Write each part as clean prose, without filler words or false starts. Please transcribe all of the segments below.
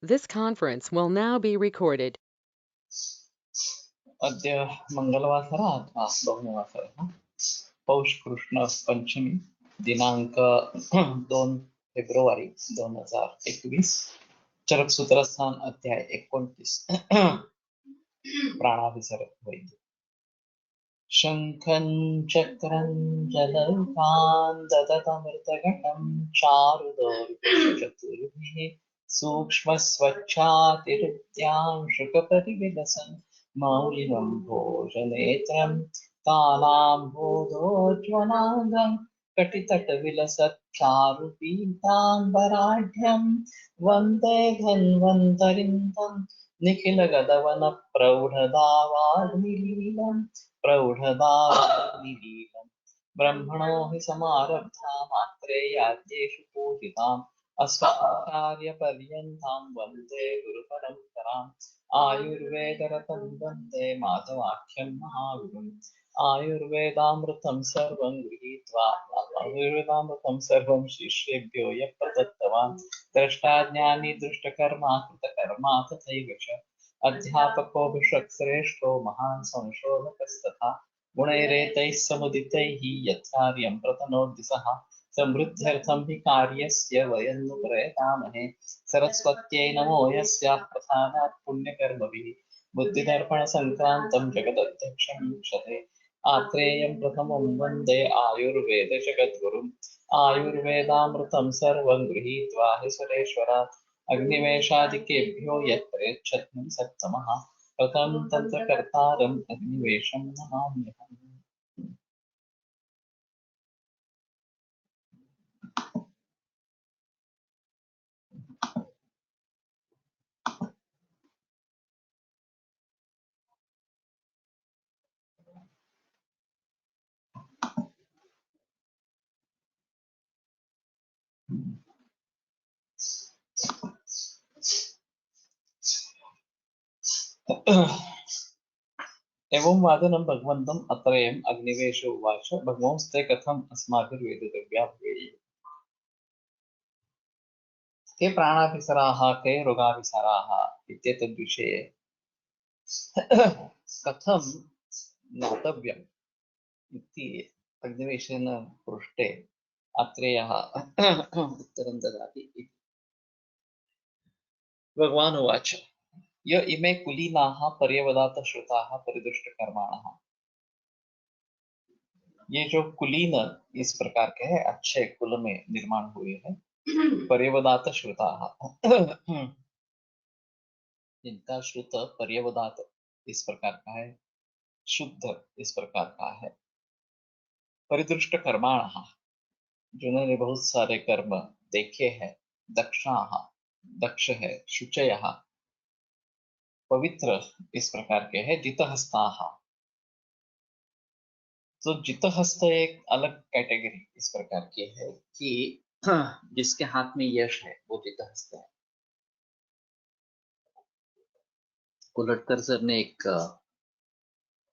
This conference will now be recorded. अद्य मंगलवासर अथवा बहुवासरः पौष कृष्ण पंचमी दिनांक 2 फेब्रुवारी 2021 चरकसूत्रस्थान अध्याय 29 प्राणाभिसर वैद्य शंखं चक्रं जलौकान् ददतमृतघटं चारुदौर्गचतुर्भिः सूक्ष्मस्वच्छातिरुद्यां शुकप्रतिविलसन् मौलिनं भोजनेत्रं कालाम्बोधोज्ज्वलाङ्गं कटितटविलसच्चारुपीताम्बराढ्यं वन्दे धन्वन्तरिं तं निखिलगदवनप्रौढदावाग्निलीलम् प्रौढदावाग्निलीलम् ब्रह्मणो हि समारब्धा मात्रेयाद्येषु पूजिताम् अस्मत्कार्यपर्यन्तां वन्दे गुरुपरम्पराम् आयुर्वेदरतं वन्दे माधवाख्यं महागुरुम् आयुर्वेदामृतं सर्वं गृहीत्वा आयुर्वेदामृतं सर्वं शिष्येभ्यो यः प्रदत्तवान् द्रष्टा ज्ञानी दृष्टकर्मा कृतकर्मा तथैव च अध्यापको विश्वश्रेष्ठो महान् संशोधकस्तथा गुणैरेतैः समुदितैः यत्कार्यं प्रतनोद्दिशः समृद्ध्यर्थं हि कार्यस्य वयं नु प्रयतामहे सरस्वत्यै नमो यस्याः प्रसादात् पुण्यकर्मभिः बुद्धिदर्पणसङ्क्रान्तं जगदध्यक्षं क्षते आत्रेयं प्रथमं वन्दे आयुर्वेदजगद्गुरुम् आयुर्वेदामृतं सर्वं गृहीत्वा हि सुरेश्वरात् अग्निवेशादिकेभ्यो यत्रेच्छत्नं सत्तमः प्रथम तन्त्रकर्तारम् अग्निवेशं नमाम्यहम्। एवं वादनं भगवन्तम् अत्रयम् अग्निवेश उवाच भगवंस्ते कथम् अस्माभिर्वेदितव्या भवेयुः। के प्राणाभिसराः के रोगाभिसराः इत्येतद्विषये कथं ज्ञातव्यम् इति अग्निवेशेन पृष्टे अत्रेयः उत्तरं ददाति इति। भगवान् उवाच य इमे कुलीनाः पर्यवदात श्रुताः परिदुष्टकर्माणः। ये जो कुलीन इस प्रकार के हैं, अच्छे कुल में निर्माण हुए हैं, पर्यवदात श्रुताः जिनका श्रुत पर्यवदात इस प्रकार का है, शुद्ध इस प्रकार का है, परिदृष्ट कर्माणः जिन्होंने बहुत सारे कर्म देखे हैं, दक्षाः दक्ष है, शुचयः पवित्र इस प्रकार के हैं, जितहस्ताः। तो जितहस्त एक अलग कैटेगरी इस प्रकार की है कि जिसके हाथ में यश है वो जितहस्त है। कुलटकर सर ने एक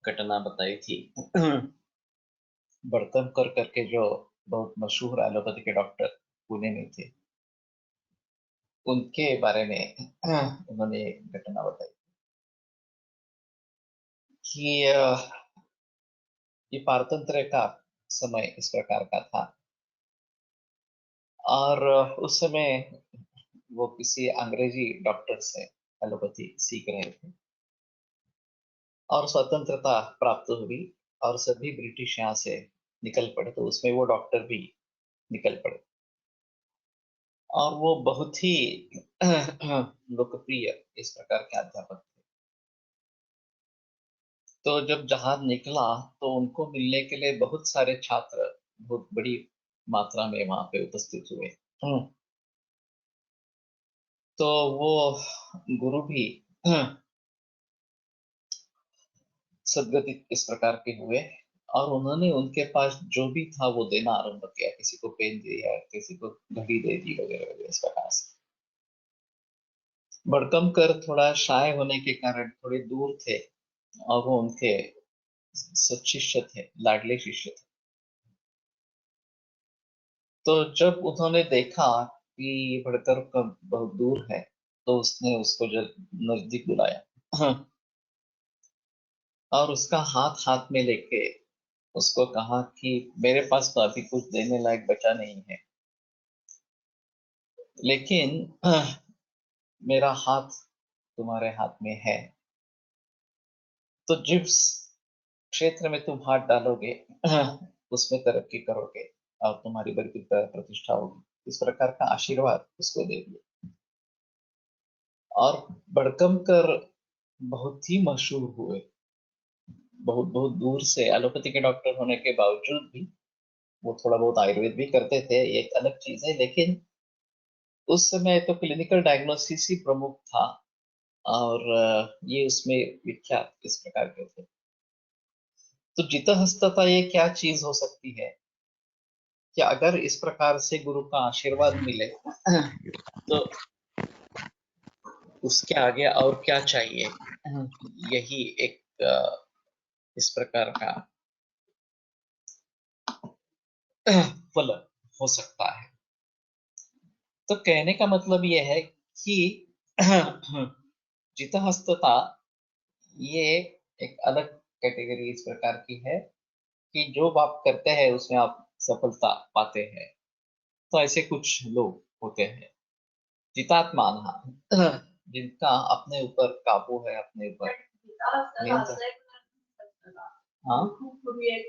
घटना बताई थी बड़तमकर करके जो बहुत मशहूर एलोपैथी के डॉक्टर पुणे में थे, उनके बारे में उन्होंने एक घटना बताई कि ये पारतंत्र का समय इस प्रकार का था और उस समय वो किसी अंग्रेजी डॉक्टर से एलोपैथी सीख रहे थे और स्वतंत्रता प्राप्त हुई और सभी ब्रिटिश यहाँ से निकल पड़े, तो उसमें वो डॉक्टर भी निकल पड़े और वो बहुत ही लोकप्रिय इस प्रकार के अध्यापक थे। तो जब जहाज निकला तो उनको मिलने के लिए बहुत सारे छात्र बहुत बड़ी मात्रा में वहां पे उपस्थित हुए। तो वो गुरु भी सदगति इस प्रकार के हुए और उन्होंने उनके पास जो भी था वो देना आरंभ किया, किसी को पेन दिया, किसी को घड़ी दे दी वगैरह वगैरह इस प्रकार से। बड़कमकर थोड़ा शाय होने के कारण थोड़े दूर थे और वो उनके सत्शिष्य थे, लाडले शिष्य थे। तो जब उन्होंने देखा कि बड़कर बहुत दूर है तो उसने उसको नजदीक बुलाया और उसका हाथ हाथ में लेके उसको कहा कि मेरे पास तो अभी कुछ देने लायक बचा नहीं है, लेकिन मेरा हाथ तुम्हारे हाथ में है, तो जिस क्षेत्र में तुम हाथ डालोगे उसमें तरक्की करोगे और तुम्हारी बड़ी प्रतिष्ठा होगी। इस प्रकार का आशीर्वाद उसको दे दिया और बड़कमकर बहुत ही मशहूर हुए। बहुत बहुत दूर से एलोपैथी के डॉक्टर होने के बावजूद भी वो थोड़ा बहुत आयुर्वेद भी करते थे, ये एक अलग चीज है, लेकिन उस समय तो क्लिनिकल डायग्नोसिस ही प्रमुख था और ये उसमें विख्यात इस प्रकार के थे। तो जितहस्तता ये क्या चीज हो सकती है कि अगर इस प्रकार से गुरु का आशीर्वाद मिले तो उसके आगे और क्या चाहिए। यही एक इस प्रकार का फल हो सकता है। तो कहने का मतलब यह है कि जितहस्तता ये एक अलग कैटेगरी इस प्रकार की है कि जो आप करते हैं उसमें आप सफलता पाते हैं। तो ऐसे कुछ लोग होते हैं जितात्मान, जिनका अपने ऊपर काबू है, अपने ऊपर नियंत्रण। हाँ, खूप पूर्वी एक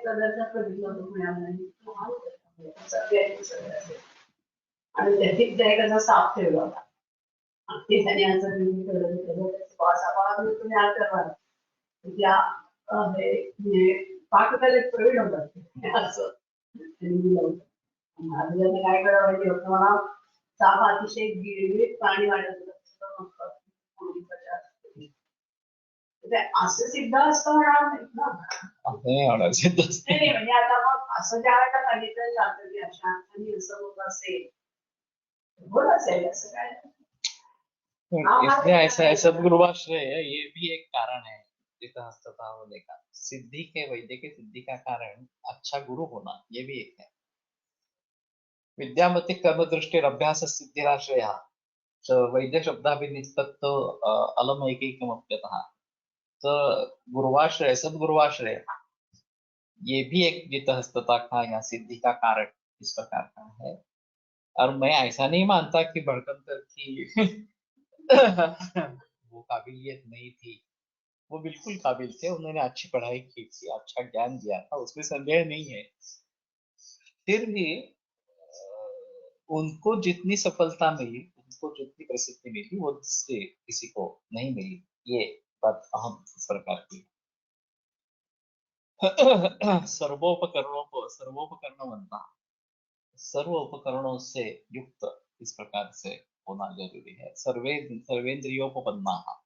प्रदर्शन बघितलं होतं पुण्यामध्ये. सगळ्यांनी सगळ्यांनी. आणि त्याची ते कसं साफ ठेवला होता. आणि ते त्याने असं केलं पावसाळ्यात तुम्ही आज करणार त्या हे पाककलेत प्रवीण होतात असं त्यांनी दिलं होतं. आणि त्यांनी काय करावं माहिती होतं मला, साप अतिशय गिळगिळीत पाणी वाटत होतं. असं सिद्ध असतं म्हणा ना. नहीं होना सिद्ध असतं. नाही म्हणजे आता मग असं ज्या वेळेला सांगितलं जातं की अशा अर्थाने असं होत असेल, होत असेल असं काय. इसलिए ऐसा सदगुरुवाश्रय है, ये भी एक कारण है जितहस्तता होने का। सिद्धि के, वैद्य के सिद्धि का कारण अच्छा गुरु होना, ये भी एक है। विद्यामति कर्म दृष्टि अभ्यास सिद्धिराश्रय, वैद्य शब्दाभिनिस्तत्तो अलम एकैकमप्यतः। तो गुरुवाश्रय, सदगुरुवाश्रय, ये भी एक जितहस्तता का या सिद्धि का कारण इस प्रकार का है। और मैं ऐसा नहीं मानता कि भड़कमकर की वो काबिलियत नहीं थी, वो बिल्कुल काबिल थे, उन्होंने अच्छी पढ़ाई की थी, अच्छा ज्ञान दिया था, उसमें संदेह नहीं है। फिर भी उनको जितनी सफलता मिली, उनको जितनी प्रसिद्धि मिली, वो से किसी को नहीं मिली, ये बात अहम इस प्रकार की। सर्वोपकरणों बनना, सर्व उपकरणों से युक्त इस प्रकार से होना जरूरी है। सर्वेंद्रियोपन्ना,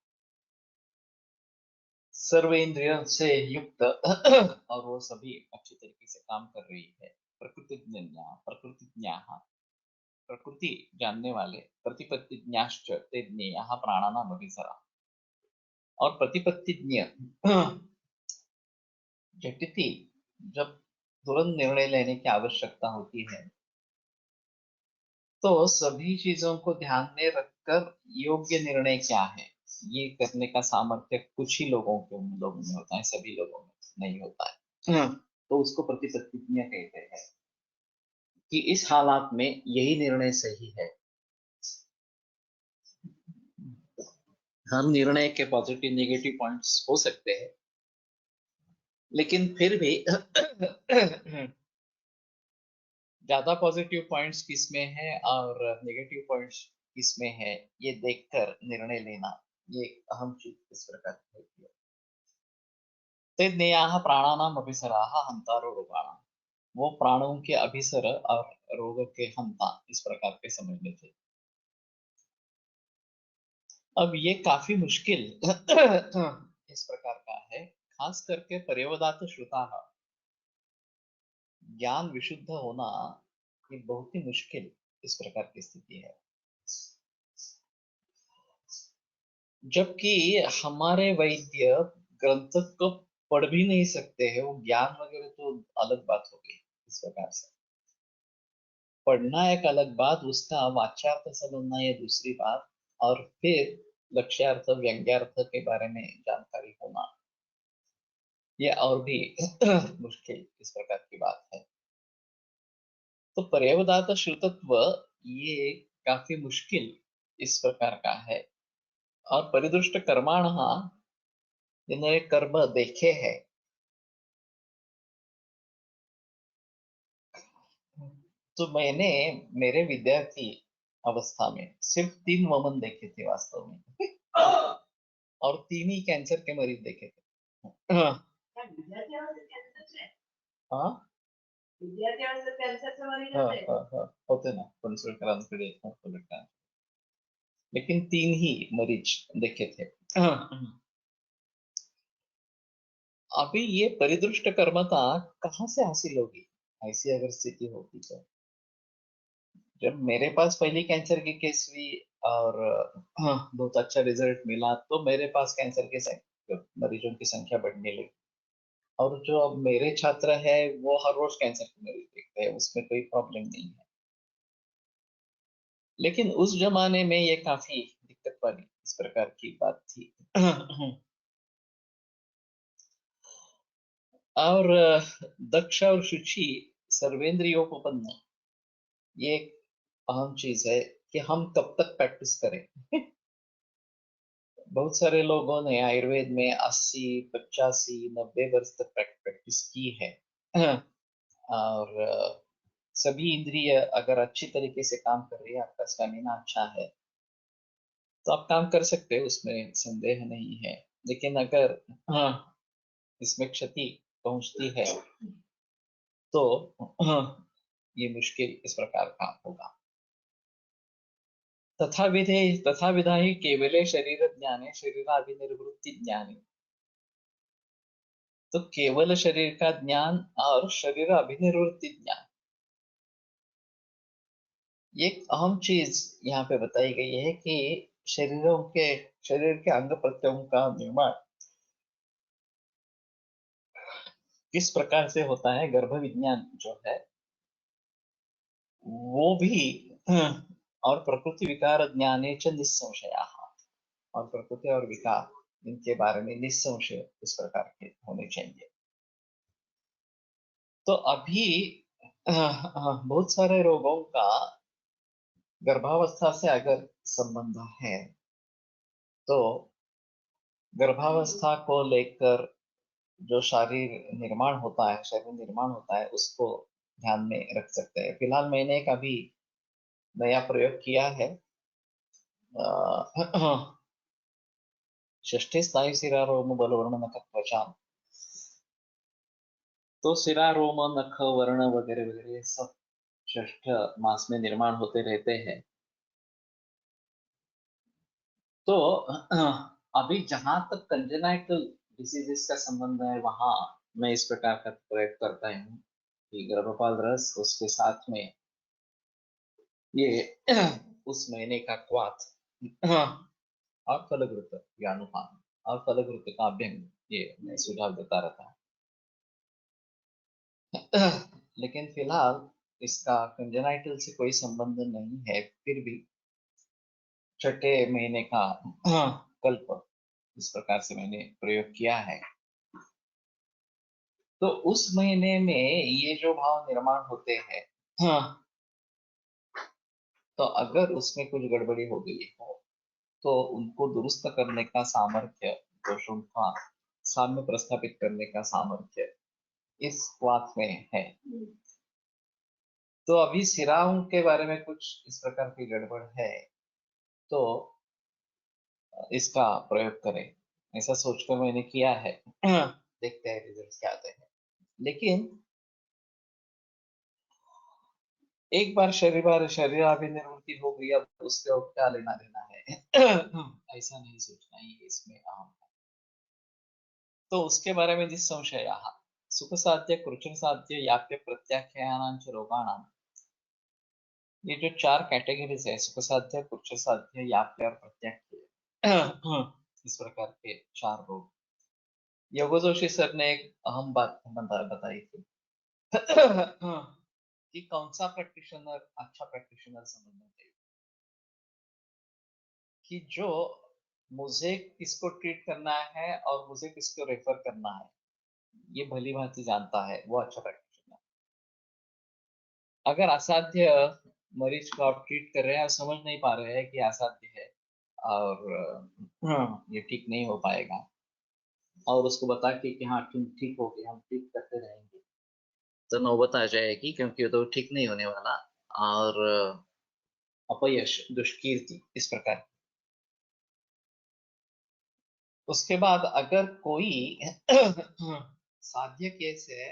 सर्वेंद्रियों से युक्त और वो सभी अच्छी तरीके से काम कर रही है। प्रकृतिज्ञा, प्रकृति जानने वाले, प्रतिपत्तिज्ञाश्च ते ज्ञेयाः प्राणानाम् अभिसरा। और प्रतिपत्तिज्ञ झटिति, जब तुरंत निर्णय लेने की आवश्यकता होती है तो सभी चीजों को ध्यान में रखकर योग्य निर्णय क्या है ये करने का सामर्थ्य कुछ ही लोगों में होता है, सभी लोगों में नहीं होता है। तो उसको प्रतिपत्तिज्ञ कहते हैं कि इस हालात में यही निर्णय सही है। हर निर्णय के पॉजिटिव नेगेटिव पॉइंट्स हो सकते हैं, लेकिन फिर भी ज्यादा पॉजिटिव पॉइंट्स किसमें है और नेगेटिव पॉइंट्स किसमें है, ये देखकर निर्णय लेना, ये एक अहम चीज इस प्रकार की होती है। ते ज्ञेयाः प्राणानाम् अभिसराः हंतारो रोगाणाम्, वो प्राणों के अभिसर और रोग के हंता इस प्रकार के समझने थे। अब ये काफी मुश्किल इस प्रकार का है, खास करके पर्यवदात श्रुता, ज्ञान विशुद्ध होना ये बहुत ही मुश्किल इस प्रकार की स्थिति है। जबकि हमारे वैद्य ग्रंथ को पढ़ भी नहीं सकते हैं, वो ज्ञान वगैरह तो अलग बात हो गई इस प्रकार से। पढ़ना एक अलग बात, उसका वाच्यार्थ समझना ये दूसरी बात, और फिर लक्ष्यार्थ व्यंग्यार्थ के बारे में जानकारी होना ये और भी मुश्किल इस प्रकार की बात है। तो पर्यवदात श्रुतत्व ये काफी मुश्किल इस प्रकार का है। और परिदृष्ट कर्माण, जिन्होंने कर्म देखे हैं, तो मैंने मेरे विद्यार्थी अवस्था में सिर्फ 3 वमन देखे थे वास्तव में और 3 ही कैंसर के मरीज देखे थे। हाँ, त्या विद्यार्थी अवस्थेत कॅन्सरचे हाँ, विद्यार्थी अवस्थेत कॅन्सरचे मरीज हाँ, होते. हाँ, होते ना पणसुळकरांकडे होतं, लेकिन 3 ही मरीज देखे थे। अभी ये परिदृष्ट कर्मता कहाँ से हासिल होगी ऐसी अगर स्थिति होती तो? जब मेरे पास पहली कैंसर की केस हुई और बहुत अच्छा रिजल्ट मिला, तो मेरे पास कैंसर के मरीजों की संख्या बढ़ने लगी। और जो अब मेरे छात्र है वो हर रोज कैंसर के मरीज देखते हैं, उसमें कोई प्रॉब्लम नहीं है। लेकिन उस जमाने में ये काफी दिक्कत वाली इस प्रकार की बात थी। और दक्ष और शुचि सर्वेंद्रियोपपन्न, ये एक अहम चीज है कि हम कब तक प्रैक्टिस करें। बहुत सारे लोगों ने आयुर्वेद में 80, 85, 90 वर्ष तक प्रैक्टिस की है। और सभी इंद्रिय अगर अच्छी तरीके से काम कर रही है, आपका स्टेमिना अच्छा है, तो आप काम कर सकते हैं, उसमें संदेह नहीं है। लेकिन अगर इसमें क्षति पहुंचती है तो ये मुश्किल इस प्रकार का होगा। तथा विधा ही केवले शरीर ज्ञाने शरीराभिनिर्वृत्ति ज्ञानी। तो केवल शरीर का ज्ञान और शरीर अभिनिर्वृत्ति ज्ञान, ये एक अहम चीज यहाँ पे बताई गई है कि शरीर के अंग प्रत्यंगों का निर्माण किस प्रकार से होता है। गर्भ विज्ञान जो है वो भी और प्रकृति विकार ज्ञाने च निस्संशया, और प्रकृति और विकार इनके बारे में निस्संशय इस प्रकार के होने चाहिए। तो अभी बहुत सारे रोगों का गर्भावस्था से अगर संबंध है, तो गर्भावस्था को लेकर जो शरीर निर्माण होता है, उसको ध्यान में रख सकते हैं। फिलहाल मैंने एक अभी नया प्रयोग किया है। षष्ठी स्थायी सिरा रोम बलवर्ण नख त्वचा, तो सिरा रोम नख वर्ण वगैरह वगैरह सब षष्ठ मास में निर्माण होते रहते हैं। तो अभी जहां तक कंजेनाइटल डिसीजेस का संबंध है, वहां मैं इस प्रकार का प्रयोग करता हूँ कि गर्भपाल रस, उसके साथ में ये उस महीने का क्वाथ और फलघृत यानुपान और फलघृत का अभ्यंग, ये मैं सुझाव देता रहता हूँ। लेकिन फिलहाल इसका कंजेनाइटल से कोई संबंध नहीं है, फिर भी छठे महीने का कल्प इस प्रकार से मैंने प्रयोग किया है। तो उस महीने में ये जो भाव निर्माण होते हैं, तो अगर उसमें कुछ गड़बड़ी हो गई हो, तो उनको दुरुस्त करने का सामर्थ्य, दोषों का साम्य प्रस्थापित करने का सामर्थ्य इस वात में है। तो अभी सिराओं के बारे में कुछ इस प्रकार की गड़बड़ है, तो इसका प्रयोग करें, ऐसा सोचकर मैंने किया है। देखते हैं रिजल्ट क्या आते हैं। लेकिन एक बार शरीर अभिनिर्वृत्ति हो गई, अब उसके और क्या लेना देना है। ऐसा नहीं सोचना, ये इसमें अहम है। तो उसके बारे में निस्संशय सुख साध्य कृचन साध्य याप्य प्रत्याख्यानांच रोगाणाम, ये जो 4 कैटेगरीज है, सुख साध्य कृच साध्य याप्य और प्रत्याख्य, इस प्रकार के 4 रोग योगो जोशी सर ने एक अहम बात बताई थी कि कौन सा प्रैक्टिशनर अच्छा प्रैक्टिशनर समझना चाहिए, कि जो मुझे किसको ट्रीट करना है और मुझे किसको रेफर करना है ये भली भांति जानता है, वो अच्छा प्रैक्टिशनर। अगर असाध्य मरीज को आप ट्रीट कर रहे हैं और समझ नहीं पा रहे हैं कि असाध्य है और ये ठीक नहीं हो पाएगा, और उसको बता कि हाँ तुम ठीक हो गए, हम ठीक करते रहेंगे, तो नौबत आ जाएगी, क्योंकि वो तो ठीक नहीं होने वाला और अपयश, दुष्कीर्ति इस प्रकार। उसके बाद अगर कोई साध्य केस है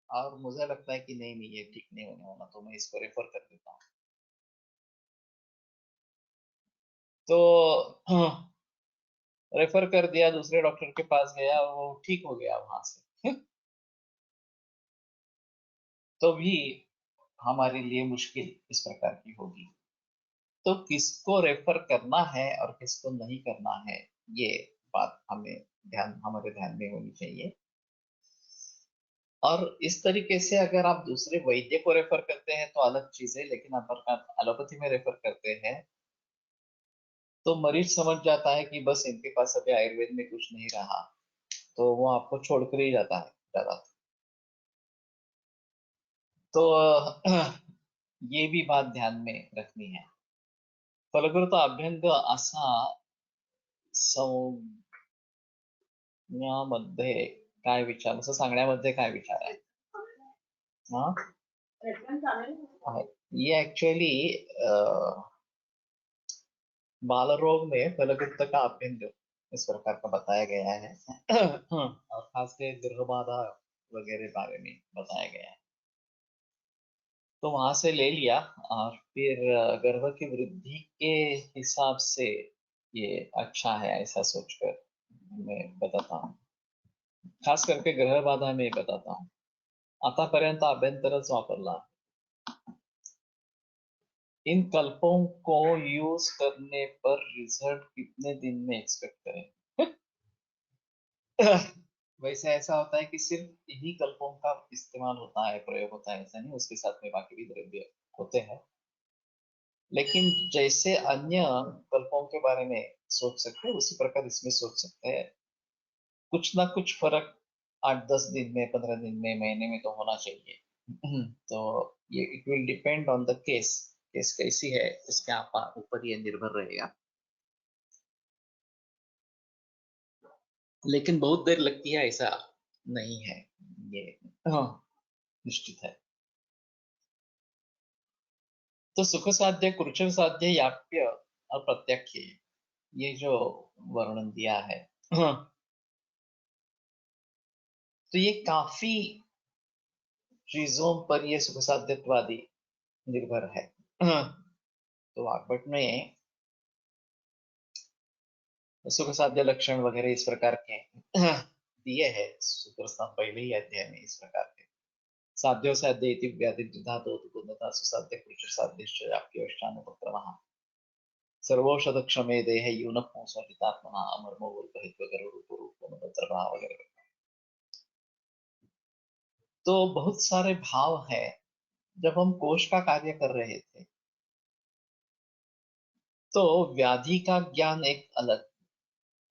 और मुझे लगता है कि नहीं नहीं ये ठीक नहीं होने वाला, तो मैं इसको रेफर कर देता हूँ। तो रेफर कर दिया, दूसरे डॉक्टर के पास गया, वो ठीक हो गया वहां से तो भी हमारे लिए मुश्किल इस प्रकार की होगी। तो किसको रेफर करना है और किसको नहीं करना है, ये बात हमारे ध्यान में होनी चाहिए। और इस तरीके से अगर आप दूसरे वैद्य को रेफर करते हैं तो अलग चीज है, लेकिन अगर आप एलोपैथी में रेफर करते हैं तो मरीज समझ जाता है कि बस इनके पास अभी आयुर्वेद में कुछ नहीं रहा, तो वो आपको छोड़कर ही जाता है ज्यादा। तो ये भी बात ध्यान में रखनी है। फलकृत अभ्यंग असा संज्ञामध्ये काय विचार, असं सांगण्यामध्ये काय विचार आहे? हाँ हाँ, ये एक्चुअली बाल रोग में फलकृत का अभ्यंग इस प्रकार का बताया गया है और खासकर गर्भबाधा वगैरह बारे में बताया गया है, तो वहां से ले लिया। और फिर गर्भ की वृद्धि के हिसाब से ये अच्छा है ऐसा सोचकर मैं बताता हूँ, खास करके गर्भबाधा में बताता हूँ। आतापर्यंत अभ्यंतरच वापरला। इन कल्पों को यूज करने पर रिजल्ट कितने दिन में एक्सपेक्ट करें? वैसे ऐसा होता है कि सिर्फ इन्हीं कल्पों का इस्तेमाल होता है, प्रयोग होता है, ऐसा नहीं, उसके साथ में बाकी भी द्रव्य होते हैं। लेकिन जैसे अन्य कल्पों के बारे में सोच सकते हैं उसी प्रकार इसमें सोच सकते हैं। कुछ ना कुछ फर्क 8-10 दिन में, 15 दिन में, महीने में तो होना चाहिए। तो ये it will depend on the case, case कैसी है इसके ऊपर ये निर्भर रहेगा। लेकिन बहुत देर लगती है ऐसा नहीं है, ये हाँ निश्चित है। तो सुख साध्य, कृच्छ्र साध्य, याप्य और प्रत्याख्य, ये जो वर्णन दिया है हाँ, तो ये काफी चीजों पर ये सुख साध्यत्वादी निर्भर है। हाँ, तो वाग्भट में सुख साध्य लक्षण वगैरह इस प्रकार के दिए है सूत्रस्थान पहले ही अध्याय में इस प्रकार के। साध्यो साध्य इति व्याधि धातु उत्पन्नता सुसाध्य कृच्छ्र साध्यश्च व्याप्योष्टानुपक्रमः सर्वौषध क्षमे देह यून संहितात्मना अमर्मो वर्गहित्व गरुड़ रूप वगैरह। तो बहुत सारे भाव है। जब हम कोश का कार्य कर रहे थे तो व्याधि का ज्ञान एक अलग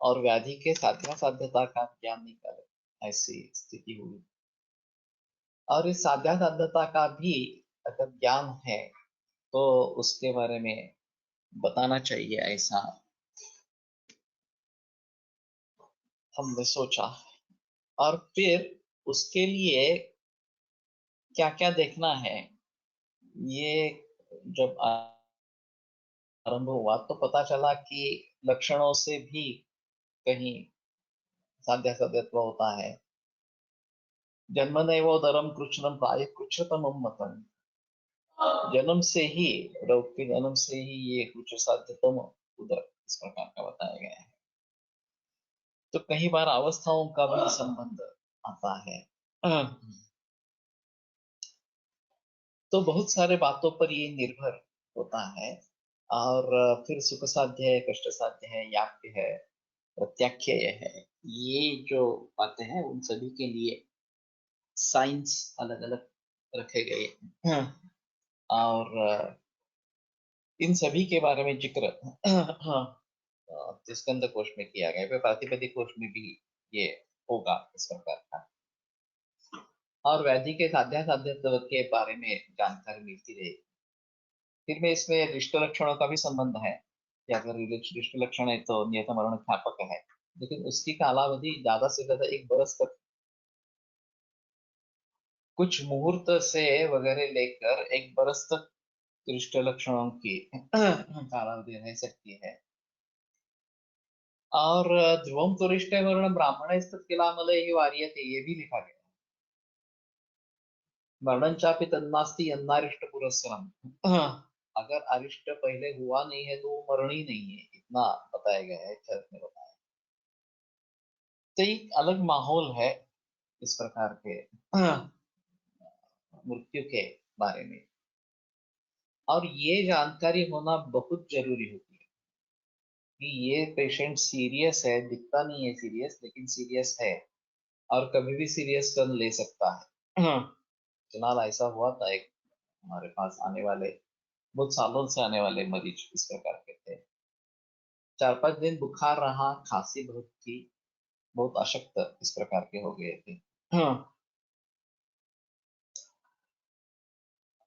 और व्याधि के साध्या साध्यता का ज्ञान एक अलग, ऐसी स्थिति हुई। और इस साध्या साध्यता का भी अगर ज्ञान है तो उसके बारे में बताना चाहिए, ऐसा हमने सोचा। और फिर उसके लिए क्या क्या देखना है, ये जब आरंभ हुआ तो पता चला कि लक्षणों से भी कहीं साध्या साध्यत्व होता है। जन्मनैवोदरम कृच्छ्रम प्राय कृच्छ्रतमं मतम्, जन्म से ही, रोग के जन्म से ही ये कुछ साध्यतम उदर इस प्रकार का बताया गया है। तो कई बार अवस्थाओं का भी संबंध आता है। तो बहुत सारे बातों पर ये निर्भर होता है। और फिर सुख साध्य है, कष्ट साध्य है, याप्य है, प्रत्याख्य है, ये जो बातें हैं उन सभी के लिए साइंस अलग अलग रखे गए हैं। और इन सभी के बारे में जिक्र स्कंद कोश में किया गया है। प्रातिपदिक कोश में भी ये होगा इस प्रकार का। और वैधि के साध्यासाध्य के बारे में जानकारी मिलती रहेगी। फिर में इसमें रिष्ट लक्षणों का भी संबंध है कि अगर रिष्ट लक्षण है तो नियत मरण ख्यापक है, लेकिन उसकी कालावधि ज्यादा से ज्यादा 1 बरस तक, कुछ मुहूर्त से वगैरह लेकर 1 बरस तक रिष्ट लक्षणों की कालावधि रह सकती है। और ध्रुवम तुरिष्ट वर्ण ब्राह्मण किलामलय वार्यते, ये भी लिखा गया। वर्णन चापि तन्नास्ति अन्नारिष्ट पुरस्सरम, अगर अरिष्ट पहले हुआ नहीं है तो वो मरण ही नहीं है, इतना बताया गया है चरक में बताया। तो एक अलग माहौल है इस प्रकार के मृत्यु के बारे में, और ये जानकारी होना बहुत जरूरी होती है कि ये पेशेंट सीरियस है, दिखता नहीं है सीरियस, लेकिन सीरियस है और कभी भी सीरियस टर्न ले सकता है। फिलहाल ऐसा हुआ था, एक हमारे पास आने वाले, बहुत सालों से आने वाले मरीज इस प्रकार के थे। 4-5 दिन बुखार रहा, खांसी बहुत थी, बहुत अशक्त इस प्रकार के हो गए थे।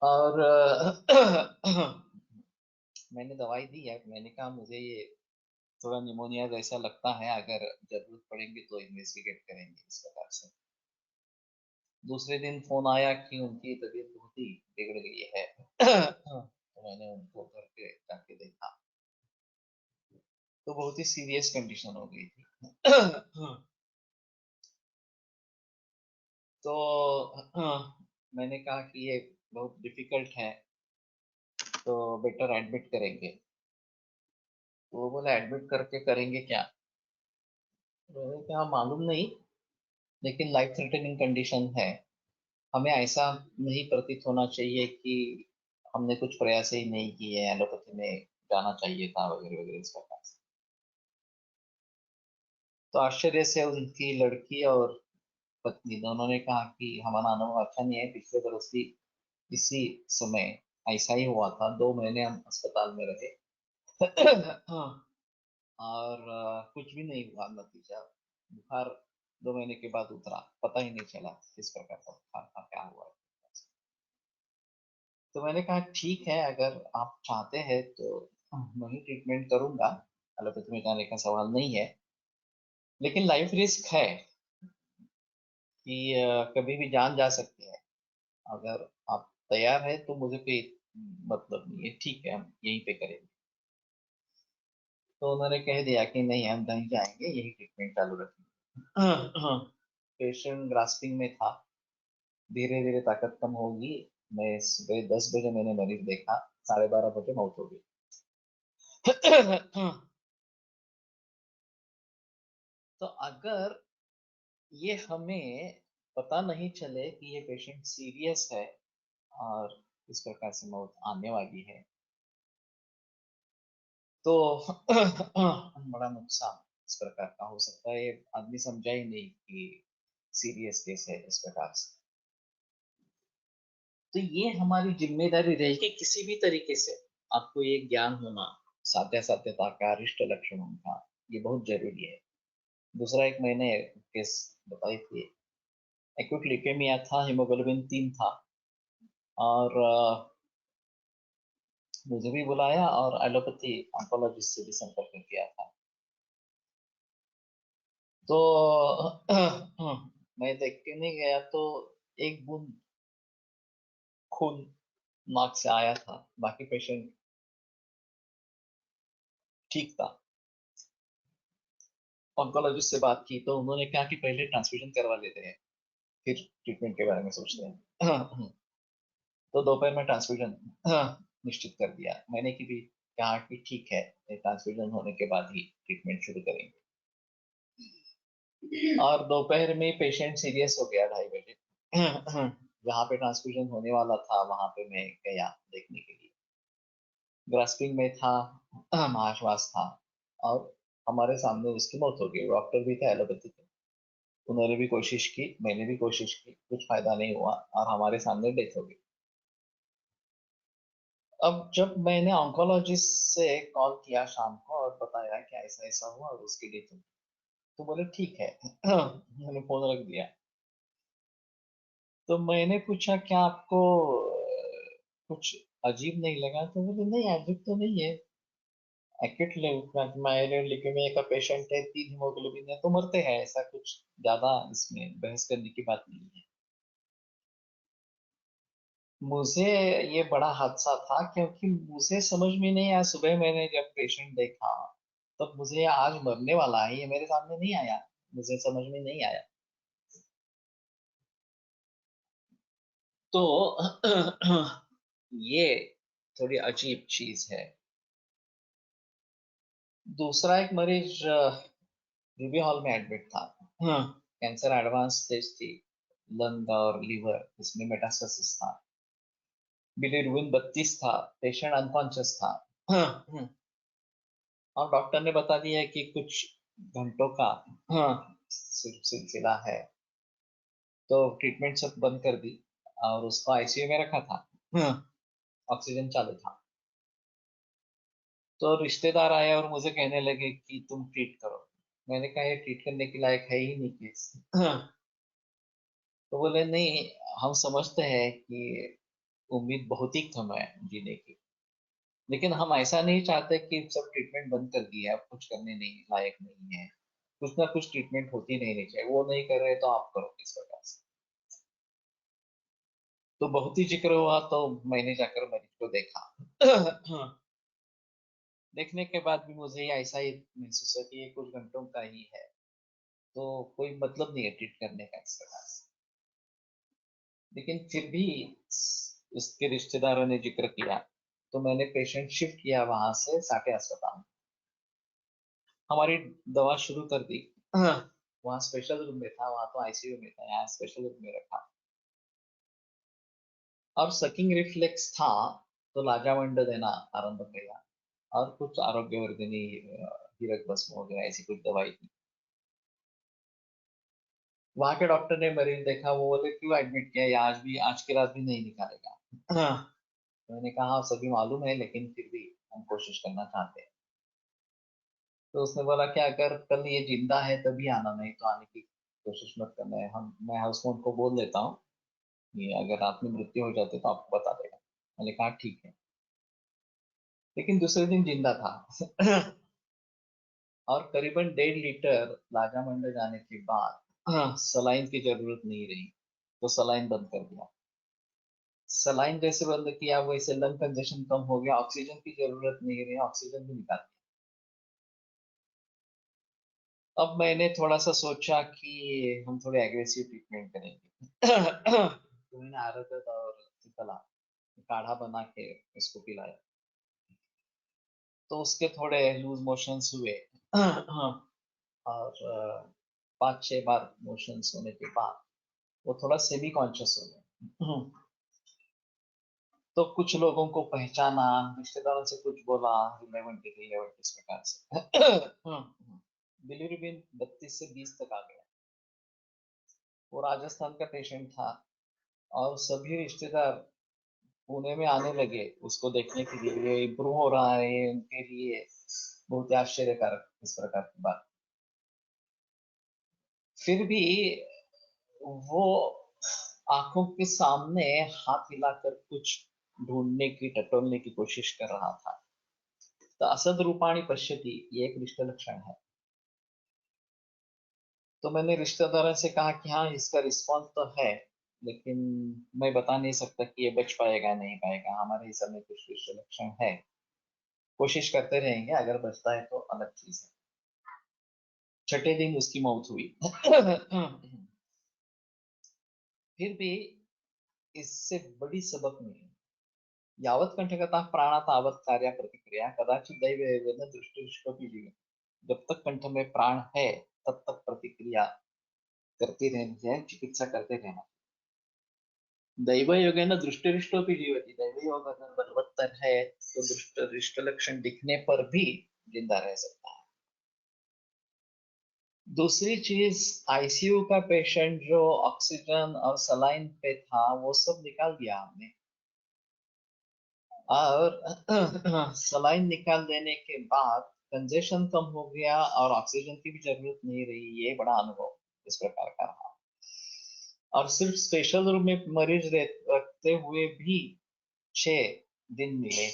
और मैंने दवाई दी है, मैंने कहा मुझे ये थोड़ा निमोनिया जैसा लगता है, अगर जरूरत पड़ेगी तो इन्वेस्टिगेट करेंगे इस प्रकार से। दूसरे दिन फोन आया कि उनकी तबीयत बहुत ही बिगड़ गई है। तो मैंने उनको घर पे जाके देखा तो बहुत ही सीरियस कंडीशन हो गई थी। तो मैंने कहा कि ये बहुत डिफिकल्ट है, तो बेटर एडमिट करेंगे। तो वो बोला एडमिट करके करेंगे क्या? मैंने कहा मालूम नहीं, लेकिन लाइफ थ्रेटनिंग कंडीशन है, हमें ऐसा नहीं प्रतीत होना चाहिए कि हमने कुछ प्रयास ही नहीं किए, एलोपैथी में जाना चाहिए था वगैरह वगैरह इस प्रकार से। तो आश्चर्य से उनकी लड़की और पत्नी दोनों ने कहा कि हमारा अनुभव अच्छा नहीं है, पिछले बरस भी इसी समय ऐसा ही हुआ था, 2 महीने हम अस्पताल में रहे। और कुछ भी नहीं हुआ, नतीजा बुखार 2 महीने के बाद उतरा, पता ही नहीं चला किस प्रकार का बुखार था, क्या हुआ। तो मैंने कहा ठीक है, अगर आप चाहते हैं तो मैं ही ट्रीटमेंट करूंगा, एलोपैथी में जाने का सवाल नहीं है, लेकिन लाइफ रिस्क है कि कभी भी जान जा सकती है। अगर आप तैयार है तो मुझे कोई मतलब नहीं है, ठीक है हम यहीं पे करेंगे। तो उन्होंने कह दिया कि नहीं, हम नहीं जाएंगे, यही ट्रीटमेंट चालू रखेंगे। पेशेंट ग्रास्पिंग में था, धीरे धीरे ताकत कम होगी। मैं सुबह 10 बजे मैंने मरीज देखा, 12:30 बजे मौत हो गई। तो अगर ये हमें पता नहीं चले कि ये पेशेंट सीरियस है और इस प्रकार से मौत आने वाली है, तो बड़ा नुकसान इस प्रकार का हो सकता है। ये आदमी समझा ही नहीं कि सीरियस केस है इस प्रकार से। तो ये हमारी जिम्मेदारी रहेगी किसी भी तरीके से आपको ये ज्ञान होना, साध्यता का, अरिष्ट लक्षणों का, ये बहुत जरूरी है। दूसरा, एक मैंने केस बताई थी, एक्यूट ल्यूकेमिया था, हीमोग्लोबिन 3 था, और मुझे भी बुलाया और एलोपैथी ऑन्कोलॉजिस्ट से भी संपर्क किया था। तो मैं देख के नहीं गया, तो एक बूंद खून नाक से आया था, बाकी पेशेंट ठीक था। ऑन्कोलॉजिस्ट से बात की तो उन्होंने कहा कि पहले ट्रांसफ्यूजन करवा लेते हैं, फिर ट्रीटमेंट के बारे में सोचते हैं। तो दोपहर में ट्रांसफ्यूजन निश्चित कर दिया मैंने, कि भी कहा कि ठीक है, ट्रांसफ्यूजन होने के बाद ही ट्रीटमेंट शुरू करेंगे। और दोपहर में पेशेंट सीरियस हो गया 2:30 बजे। जहाँ पे ट्रांसफ्यूजन होने वाला था वहां पे मैं गया देखने के लिए। ग्रास्पिंग में था, महाश्वास था, और हमारे सामने उसकी मौत हो गई। डॉक्टर भी थे एलोपैथी के, उन्होंने भी कोशिश की, मैंने भी कोशिश की, कुछ फायदा नहीं हुआ और हमारे सामने डेथ हो गई। अब जब मैंने ऑन्कोलॉजिस्ट से कॉल किया शाम को और बताया कि ऐसा ऐसा हुआ और उसकी डेथ हुई, तो बोले ठीक है। मैंने फोन रख दिया। तो मैंने पूछा क्या आपको कुछ अजीब नहीं लगा? तो बोले नहीं, अजीब तो नहीं है। एक्यूट माइलोइड ल्यूकेमिया का पेशेंट है, 3 हीमोग्लोबिन है तो मरते हैं, ऐसा कुछ ज्यादा इसमें बहस करने की बात नहीं है। मुझे ये बड़ा हादसा था क्योंकि मुझे समझ में नहीं आया। सुबह मैंने जब पेशेंट देखा तब मुझे आज मरने वाला है ये मेरे सामने नहीं आया, मुझे समझ में नहीं आया। तो ये थोड़ी अजीब चीज है। दूसरा एक मरीज रूबी हॉल में एडमिट था। कैंसर एडवांस स्टेज थी, लंग और लीवर, इसमें मेटास्टेसिस था। बिलीरुबिन 32 था, पेशेंट अनकॉन्शियस था। और डॉक्टर ने बता दिया कि कुछ घंटों का सिलसिला है, तो ट्रीटमेंट सब बंद कर दी और उसको आईसीयू में रखा था। ऑक्सीजन चालू था। तो रिश्तेदार आए और मुझे कहने लगे कि तुम ट्रीट करो। मैंने कहा ये ट्रीट करने के लायक है ही नहीं केस। तो बोले नहीं, हम समझते हैं कि उम्मीद बहुत ही कम है जीने की, लेकिन हम ऐसा नहीं चाहते कि सब ट्रीटमेंट बंद कर दिया, अब कुछ करने नहीं लायक नहीं है, कुछ ना कुछ ट्रीटमेंट होती रहनी चाहिए। वो नहीं कर रहे तो आप करो किस प्रकार से। तो बहुत ही जिक्र हुआ तो मैंने जाकर मरीज को देखा। देखने के बाद भी मुझे ऐसा ही महसूस है कि ये कुछ घंटों का ही है, तो कोई मतलब नहीं है ट्रीट करने का इस प्रकार से। लेकिन फिर भी उसके रिश्तेदारों ने जिक्र किया तो मैंने पेशेंट शिफ्ट किया वहां से साके अस्पताल में। हमारी दवा शुरू कर दी। वहाँ स्पेशल रूम में था, वहां तो आईसीयू में था, यहाँ स्पेशल रूम में रखा। और सकिंग रिफ्लेक्स था तो लाजावंड देना आरंभ किया और कुछ आरोग्यवर्धिनी हीरक भस्म वगैरह ऐसी कुछ दवाई थी। वहां के डॉक्टर ने मरीज देखा, वो बोले क्यों एडमिट किया, ये आज भी, आज की रात भी नहीं निकालेगा। तो मैंने कहा हाँ सभी मालूम है, लेकिन फिर भी हम कोशिश करना चाहते हैं। तो उसने बोला कि अगर कल ये जिंदा है तभी आना, नहीं तो आने की कोशिश मत करना है। हम मैं हाउसबोट को बोल देता हूँ कि अगर रात में मृत्यु हो जाती तो आपको बता देगा। मैंने कहा ठीक है। लेकिन दूसरे दिन जिंदा था। और करीबन 1.5 लीटर लाजामंड जाने के बाद सलाइन की जरूरत नहीं रही, तो सलाइन बंद कर दिया। सलाइन जैसे बंद किया वैसे लंग कंजेशन कम हो गया, ऑक्सीजन की जरूरत नहीं रही, ऑक्सीजन भी निकाल दिया। अब मैंने थोड़ा सा सोचा कि हम थोड़े एग्रेसिव ट्रीटमेंट करेंगे। तो मैंने आरगत और त्रिफला काढ़ा बना के उसको पिलाया, तो उसके थोड़े लूज मोशंस हुए। और 5-6 बार मोशंस होने के बाद वो थोड़ा सेमी कॉन्शियस हो गए। तो कुछ लोगों को पहचाना, रिश्तेदारों से कुछ बोला, रिलेवेंट इस प्रकार से। बिलीरुबिन 32 से 20 तक आ गया। वो राजस्थान का पेशेंट था और सभी रिश्तेदार पुणे में आने लगे उसको देखने के लिए, ये इम्प्रूव हो रहा है, ये उनके लिए बहुत ही आश्चर्यकारक इस प्रकार की बात। फिर भी वो आंखों के सामने हाथ हिलाकर कुछ ढूंढने की, टटोलने की कोशिश कर रहा था। तो असद रूपाणी पश्यति, ये एक रिश्ते लक्षण है। तो मैंने रिश्तेदारों से कहा कि हाँ इसका रिस्पॉन्स तो है, लेकिन मैं बता नहीं सकता कि ये बच पाएगा नहीं पाएगा, हमारे हिसाब में कुछ रिश्ते लक्षण है, कोशिश करते रहेंगे, अगर बचता है तो अलग चीज है। छठे दिन उसकी मौत हुई। फिर भी इससे बड़ी सबक नहीं। यावत कंठगता प्राणा तावत कार्य प्रतिक्रिया कदाचित दैव दृष्टि जीवन। जब तक कंठ में प्राण है तब तक प्रतिक्रिया करते रहनी है, चिकित्सा करते रहना। दैव योगेन दृष्टिरिष्टोपि जीवति, दैव योग अगर बलवत्तर है तो दृष्ट लक्षण दिखने पर भी जिंदा रह सकता है। दूसरी चीज, आईसीयू का पेशेंट जो ऑक्सीजन और सलाइन पे था वो सब निकाल दिया हमने। और सलाइन निकाल देने के बाद कंजेशन कम हो गया और ऑक्सीजन की भी जरूरत नहीं रही। ये बड़ा अनुभव इस प्रकार का रहा। और सिर्फ स्पेशल रूम में मरीज रखते हुए भी 6 दिन मिले।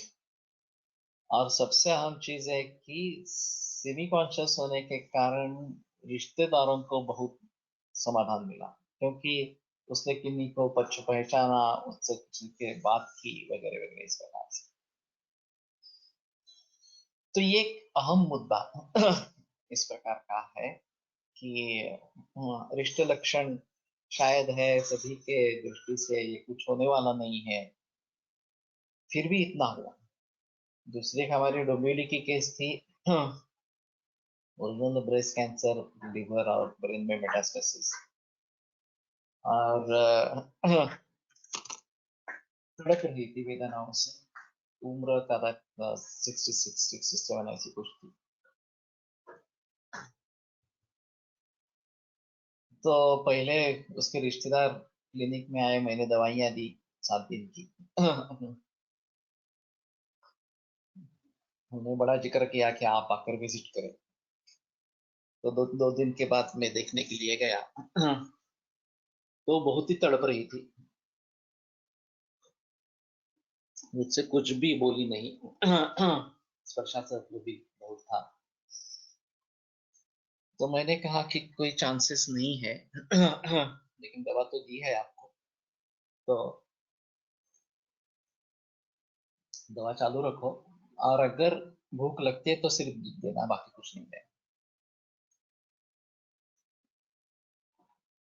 और सबसे अहम चीज है कि सेमी कॉन्शियस होने के कारण रिश्तेदारों को बहुत समाधान मिला, क्योंकि उसने किन्हीं को पहचाना, उससे किसी के बात की वगैरह वगैरह इस प्रकार से। तो ये एक अहम मुद्दा इस प्रकार का है कि रिश्ते लक्षण शायद है सभी के दृष्टि से ये कुछ होने वाला नहीं है, फिर भी इतना हुआ। दूसरी हमारी डोंबिवली की केस थी, ओरिजिनल ब्रेस्ट कैंसर, लिवर और ब्रेन में मेटास्टेसिस। और तड़प रही थी वेदनाओं से। उम्र का 66 67 ऐसी कुछ थी। तो पहले उसके रिश्तेदार क्लिनिक में आए, मैंने दवाइयां दी 7 दिन की। उन्होंने बड़ा जिक्र किया कि आप आकर विजिट करें। तो 2 दिन के बाद मैं देखने के लिए गया। तो बहुत ही तड़प रही थी, मुझसे कुछ भी बोली नहीं। स्पर्शास्त्र भी बहुत था। तो मैंने कहा कि कोई चांसेस नहीं है, लेकिन दवा तो दी है आपको, तो दवा चालू रखो, और अगर भूख लगती है तो सिर्फ दूध देना, बाकी कुछ नहीं देना।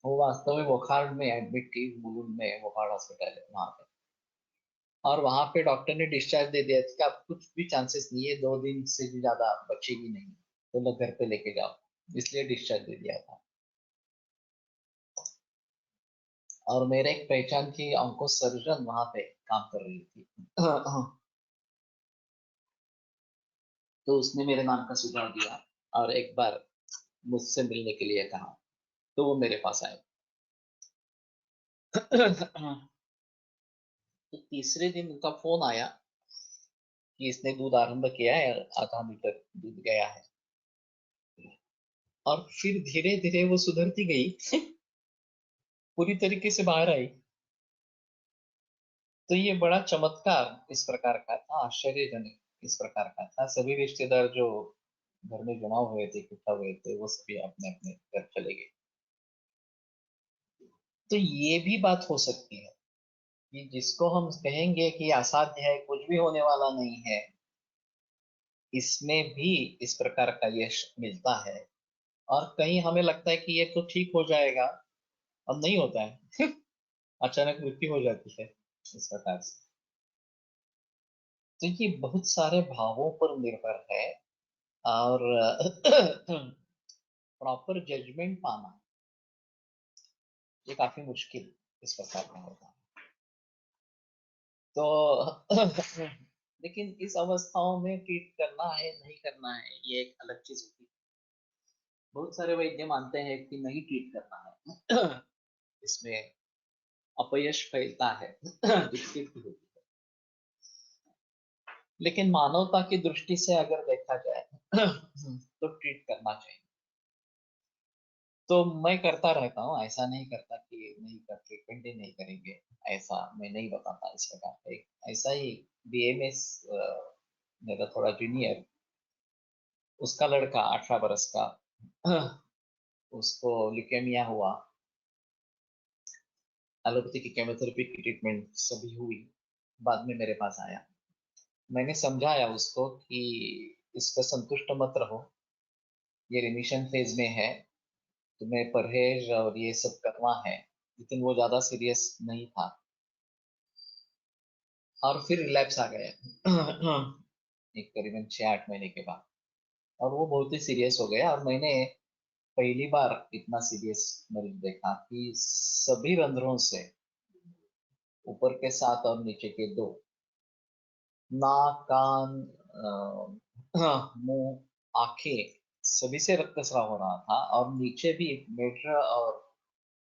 वो वास्तव में वोखार्ड में एडमिट थी, मुलुंड में वोखार्ड हॉस्पिटल है वहां पे। और वहां पे डॉक्टर ने डिस्चार्ज दे दिया था कि आप कुछ भी चांसेस नहीं है, 2 दिन से भी ज्यादा बचेगी नहीं, तो लोग घर पे लेके जाओ, इसलिए डिस्चार्ज दे दिया था। और मेरे एक पहचान की ऑन्को सर्जन वहां पे काम कर रही थी। तो उसने मेरे नाम का सुझाव दिया और एक बार मुझसे मिलने के लिए कहा, तो वो मेरे पास आए। तो तीसरे दिन उनका फोन आया कि इसने दूध आरंभ किया है, आधा लीटर दूध गया है। और फिर धीरे धीरे वो सुधरती गई। पूरी तरीके से बाहर आई। तो ये बड़ा चमत्कार इस प्रकार का था, आश्चर्यजनक इस प्रकार का था। सभी रिश्तेदार जो घर में जमा हुए थे, इकट्ठा हुए थे, वो सभी अपने अपने घर चले गए। तो ये भी बात हो सकती है कि जिसको हम कहेंगे कि असाध्य है, कुछ भी होने वाला नहीं है, इसमें भी इस प्रकार का यश मिलता है। और कहीं हमें लगता है कि ये तो ठीक हो जाएगा, अब नहीं होता है। अचानक मृत्यु हो जाती है इस प्रकार से। तो ये बहुत सारे भावों पर निर्भर है। और प्रॉपर जजमेंट पाना ये काफी मुश्किल इस प्रकार में होता है। तो लेकिन इस अवस्थाओं में ट्रीट करना है नहीं करना है, ये एक अलग चीज होती है। बहुत सारे वैद्य मानते हैं कि नहीं ट्रीट करना है, इसमें अपयश फैलता है, दिक्कत भी होती है। लेकिन मानवता की दृष्टि से अगर देखा जाए तो ट्रीट करना चाहिए। तो मैं करता रहता हूँ, ऐसा नहीं करता कि नहीं करके कंटिन्यू नहीं करेंगे, ऐसा मैं नहीं बताता इस प्रकार का। एक ऐसा ही बीएमएस मेरा थोड़ा जूनियर, उसका लड़का 18 बरस का, उसको ल्यूकेमिया हुआ। एलोपैथी की केमोथेरेपी की ट्रीटमेंट सभी हुई, बाद में मेरे पास आया। मैंने समझाया उसको कि इस पर संतुष्ट मत रहो, ये रिमिशन फेज में है, तुम्हें परहेज और ये सब करना है। लेकिन वो ज्यादा सीरियस नहीं था, और फिर रिलैप्स आ गया। एक करीबन 6-8 महीने के बाद। और वो बहुत ही सीरियस हो गया। और मैंने पहली बार इतना सीरियस मरीज देखा कि सभी रंध्रों से, ऊपर के 7 और नीचे के 2, नाक, कान, मुंह, आंखें, सभी से रक्तस्राव हो रहा था। और नीचे भी मेट्रा और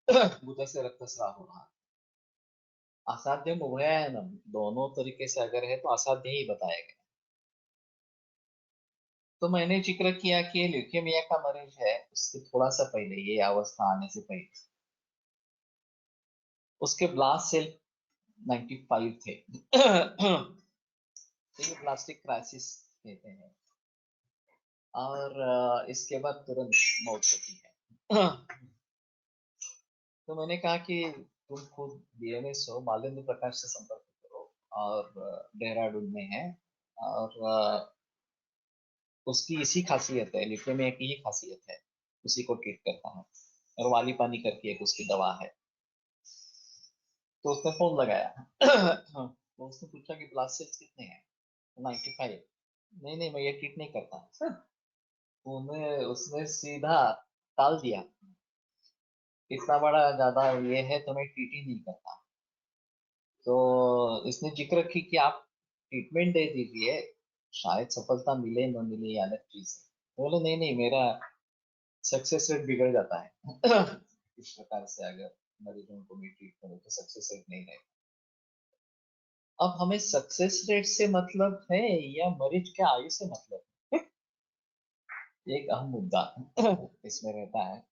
गुदा से रक्तस्राव हो रहा था। असाध्यम उभयनम दोनों तरीके से अगर है तो असाध्य ही बताया गया। तो मैंने जिक्र किया कि ल्यूकेमिया का मरीज है, उसके थोड़ा सा पहले, ये अवस्था आने से पहले उसके ब्लास्ट सेल 95 थे। ये प्लास्टिक क्राइसिस कहते हैं, और इसके बाद तुरंत मौत होती है। तो मैंने कहा कि तुम खुद डीएमएस हो, मालेंद्र प्रकाश से संपर्क करो, और देहरादून में है, और उसकी इसी खासियत है, ल्यूकेमिया की ही खासियत है, उसी को ट्रीट करता है, और वाली पानी करके एक उसकी दवा है। तो उसने फोन लगाया। तो उसने पूछा कि ब्लास्ट सेल्स कितने हैं? 95। नहीं नहीं, मैं ये ट्रीट नहीं करता। उन्हें उसने सीधा टाल दिया, इतना बड़ा ज्यादा ये है तो मैं ट्रीट ही नहीं करता। तो इसने जिक्र की कि आप ट्रीटमेंट दे दीजिए, शायद सफलता मिले न मिले, ये अलग चीज है। बोले नहीं नहीं, मेरा सक्सेस रेट बिगड़ जाता है। इस प्रकार से अगर मरीजों को भी ट्रीट करो तो सक्सेस रेट नहीं रहेगा। अब हमें सक्सेस रेट से मतलब है या मरीज के आयु से मतलब है? एक अहम मुद्दा इसमें रहता है।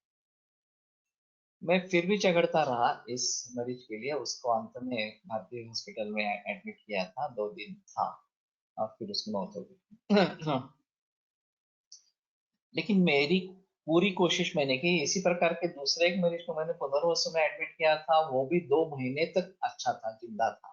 मैं फिर भी झगड़ता रहा इस मरीज के लिए, उसको अंत में भारतीय हॉस्पिटल में एडमिट किया था, 2 दिन था, और फिर उसकी मौत हो गई। लेकिन मेरी पूरी कोशिश मैंने की। इसी प्रकार के दूसरे एक मरीज को मैंने पुनर्वसु में एडमिट किया था, वो भी 2 महीने तक अच्छा था, जिंदा था।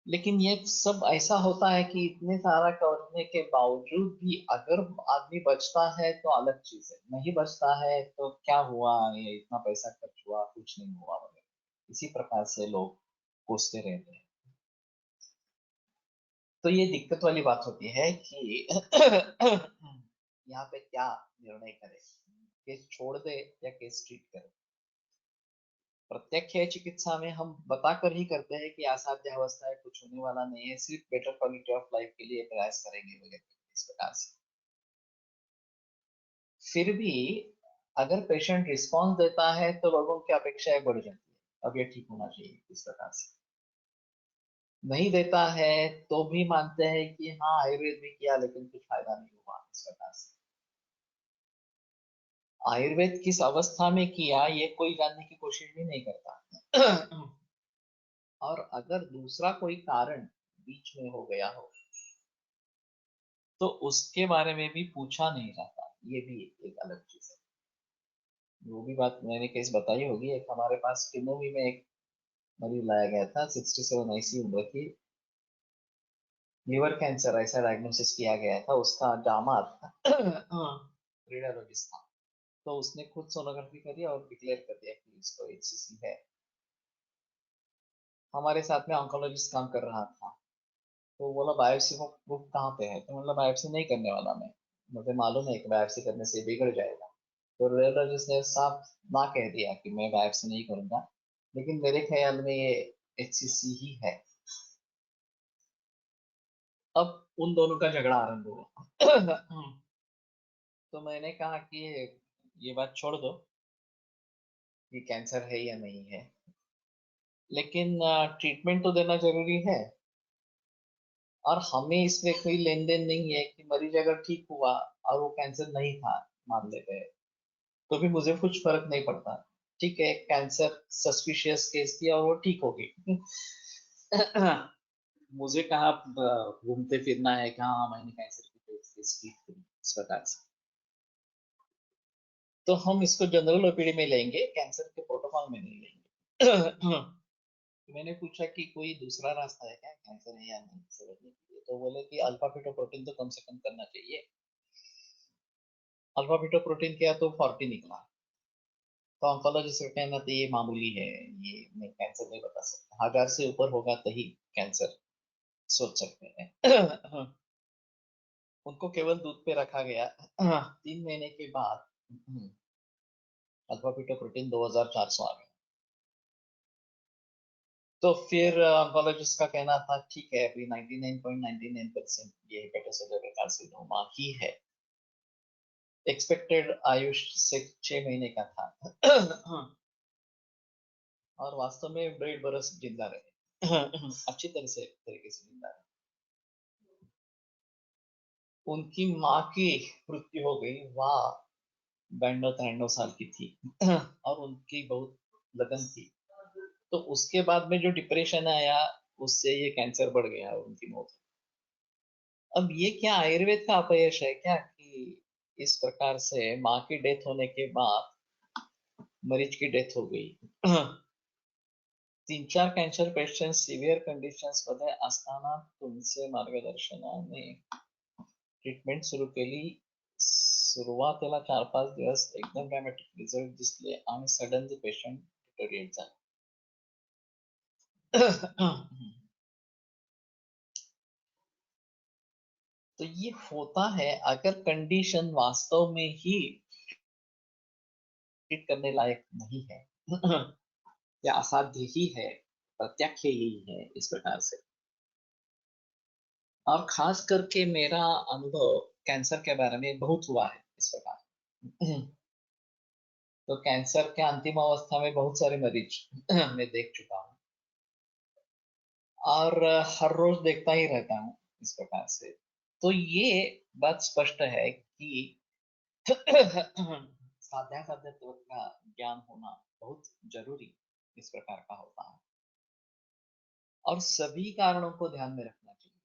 लेकिन ये सब ऐसा होता है कि इतने सारा करने के बावजूद भी अगर आदमी बचता है तो अलग चीज है, नहीं बचता है तो क्या हुआ, ये इतना पैसा खर्च हुआ, कुछ नहीं हुआ वगैरह, इसी प्रकार से लोग कोसते रहते हैं। तो ये दिक्कत वाली बात होती है कि यहाँ पे क्या निर्णय करें, केस छोड़ दे या केस ट्रीट करे। प्रत्यक्ष चिकित्सा में हम बताकर ही करते हैं कि असाध्य अवस्था है, कुछ होने वाला नहीं है, सिर्फ बेटर क्वालिटी ऑफ लाइफ के लिए प्रयास करेंगे वगैरह, इस प्रकार से। फिर भी अगर पेशेंट रिस्पॉन्स देता है तो लोगों की अपेक्षाएं बढ़ जाती है, अब ये ठीक होना चाहिए, इस प्रकार से। नहीं देता है तो भी मानते हैं कि हाँ आयुर्वेद में किया लेकिन कुछ फायदा नहीं हुआ, इस प्रकार से। आयुर्वेद किस अवस्था में किया ये कोई जानने की कोशिश भी नहीं करता। और अगर दूसरा कोई कारण बीच में हो गया हो तो उसके बारे में भी पूछा नहीं जाता, ये भी एक अलग चीज है। वो भी बात मैंने केस बताई होगी, एक हमारे पास किन्नौनी में एक मरीज लाया गया था, 67 ICU उम्र की, लिवर कैंसर ऐसा डायग्नोसिस किया गया था, उसका दामाद रेडियोलॉजिस्ट था। तो उसने खुद सोनोग्राफी करी और डिक्लेयर कर दिया कि इसको HCC है। हमारे साथ में ऑन्कोलॉजिस्ट काम कर रहा था, तो बोला बायोप्सी को प्रूफ कहाँ पे है? तो मतलब बायोप्सी नहीं करने वाला मैं, मुझे मालूम है कि बायोप्सी करने से बिगड़ जाएगा। तो रेडियोलॉजिस्ट ने साफ ना कह दिया कि मैं बायोप्सी नहीं करूंगा, लेकिन मेरे ख्याल में ये HCC ही है। अब उन दोनों का झगड़ा आरंभ हुआ। तो मैंने कहा कि ये बात छोड़ दो कि कैंसर है या नहीं है, लेकिन ट्रीटमेंट तो देना जरूरी है। और हमें इसमें कोई लेन देन नहीं है कि मरीज अगर ठीक हुआ और वो कैंसर नहीं था, मान लेते हैं, तो भी मुझे कुछ फर्क नहीं पड़ता। ठीक है, कैंसर सस्पिशियस केस किया और वो ठीक हो गई। मुझे कहाँ घूमते फिरना है कि हाँ मैंने कैंसर की केस ठीक करी, इस प्रकार से। तो हम इसको जनरल ओपीडी में लेंगे, कैंसर के प्रोटोकॉल में नहीं लेंगे। तो मैंने पूछा कि कोई दूसरा रास्ता है क्या, कैंसर है या नहीं समझने के लिए? तो बोले कि अल्फा फीटोप्रोटीन तो कम से कम करना चाहिए। अल्फा फीटोप्रोटीन किया तो 40 निकला। तो ऑन्कोलॉजिस्ट का कहना था ये मामूली है, ये मैं कैंसर नहीं बता सकता, 1000 से ऊपर होगा तभी कैंसर सोच सकते हैं। उनको केवल दूध पे रखा गया। 3 महीने के बाद अल्फा फीटोप्रोटीन 2400 आ गया। तो फिर ऑन्कोलॉजिस्ट का कहना था ठीक है, अभी 99.99% ये हेपेटोसेलुलर कार्सिनोमा ही है। एक्सपेक्टेड आयुष से 6 महीने का था। और वास्तव में 1.5 बरस जिंदा रहे। अच्छी तरीके से जिंदा रहे। उनकी माँ की मृत्यु हो गई, वह 92-93 साल की थी। और उनकी बहुत लगन थी। तो उसके बाद में जो डिप्रेशन आया, उससे ये कैंसर बढ़ गया और उनकी मौत। अब ये क्या आयुर्वेद का अपयश है क्या कि इस प्रकार से माँ की डेथ होने के बाद मरीज की डेथ हो गई। 3-4 कॅन्सर पेशंट सिव्हिअर कंडिशन्स मध्ये असताना तुमचे मार्गदर्शनाने ट्रीटमेंट सुरू केली. सुरुवातीला 4-5 दिवस एकदम ड्रॅमॅटिक रिझल्ट दिसले आणि सडनली पेशंट डिटोरिएट झाले. तो ये होता है अगर कंडीशन वास्तव में ही ट्रीट करने लायक नहीं है या असाध्य ही है, प्रत्याख्य ही है इस प्रकार से। और खास करके मेरा अनुभव कैंसर के बारे में बहुत हुआ है इस प्रकार। तो कैंसर के अंतिम अवस्था में बहुत सारे मरीज मैं देख चुका हूँ और हर रोज देखता ही रहता हूँ इस प्रकार से। तो ये बात स्पष्ट है कि साध्यासाध्यत्व का ज्ञान होना बहुत जरूरी इस प्रकार का होता है और सभी कारणों को ध्यान में रखना चाहिए।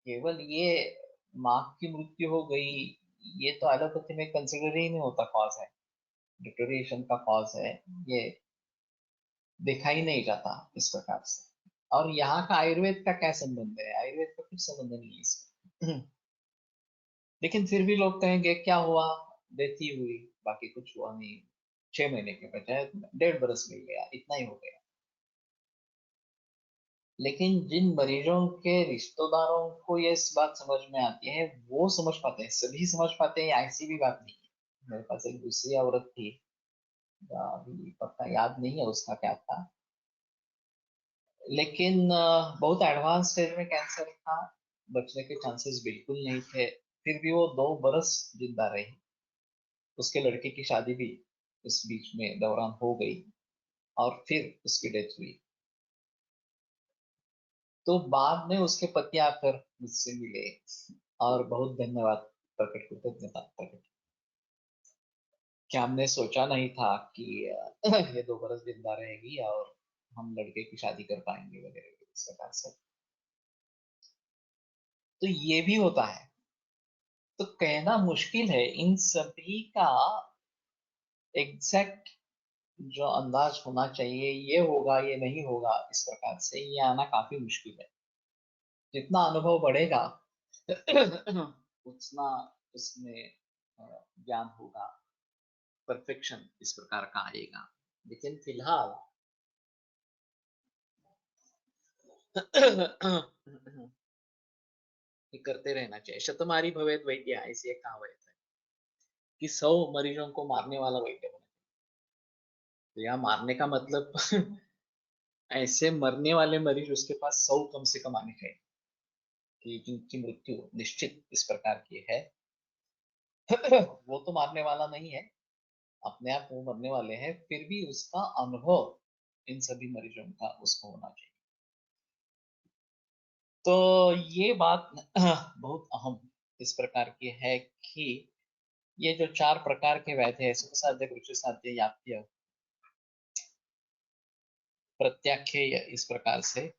केवल ये माँ की मृत्यु हो गई, ये तो एलोपैथी में कंसिडर ही नहीं होता कॉज है, डिटोरिएशन का कॉज है, ये देखा ही नहीं जाता इस प्रकार से। और यहाँ का आयुर्वेद का क्या संबंध है? आयुर्वेद का कुछ संबंध नहीं है इसमें। लेकिन फिर भी लोग कहेंगे क्या हुआ, डेथ ही हुई, बाकी कुछ हुआ नहीं, 6 महीने के बजाय 1.5 बरस मिल गया, इतना ही हो गया। लेकिन जिन मरीजों के रिश्तेदारों को ये इस बात समझ में आती है, वो समझ पाते हैं, सभी समझ पाते हैं, ऐसी भी बात नहीं है। मेरे पास एक दूसरी औरत थी, अभी पता याद नहीं है उसका क्या था, लेकिन बहुत एडवांस स्टेज में कैंसर था, बचने के चांसेस बिल्कुल नहीं थे, फिर भी वो 2 बरस जिंदा रही। उसके लड़के की शादी भी इस बीच में दौरान हो गई और फिर उसकी डेथ हुई। तो बाद में उसके पति आकर मुझसे मिले और बहुत धन्यवाद प्रकट, कृतज्ञता प्रकट, कि हमने सोचा नहीं था कि ये 2 बरस जिंदा रहेगी और हम लड़के की शादी कर पाएंगे वगैरह इस प्रकार से। तो ये भी होता है। तो कहना मुश्किल है, इन सभी का एग्जैक्ट जो अंदाज होना चाहिए, ये होगा ये नहीं होगा इस प्रकार से, ये आना काफी मुश्किल है। जितना अनुभव बढ़ेगा उतना उसमें ज्ञान होगा, परफेक्शन इस प्रकार का आएगा। लेकिन फिलहाल ये करते रहना चाहिए। शतमारी भवेत वैद्य, ऐसी एक कहावत है कि 100 मरीजों को मारने वाला वैद्य होना। तो यहाँ मारने का मतलब ऐसे मरने वाले मरीज उसके पास 100 कम से कम आने चाहिए कि जिनकी मृत्यु निश्चित इस प्रकार की है। वो तो मारने वाला नहीं है, अपने आप वो मरने वाले हैं, फिर भी उसका अनुभव इन सभी मरीजों का उसको होना चाहिए। तो ये बात बहुत अहम इस प्रकार की है कि ये जो 4 प्रकार के व्याधि है, सुखसाध्य, कृषिसाध्य, याप्य, प्रत्याख्येय, इस प्रकार से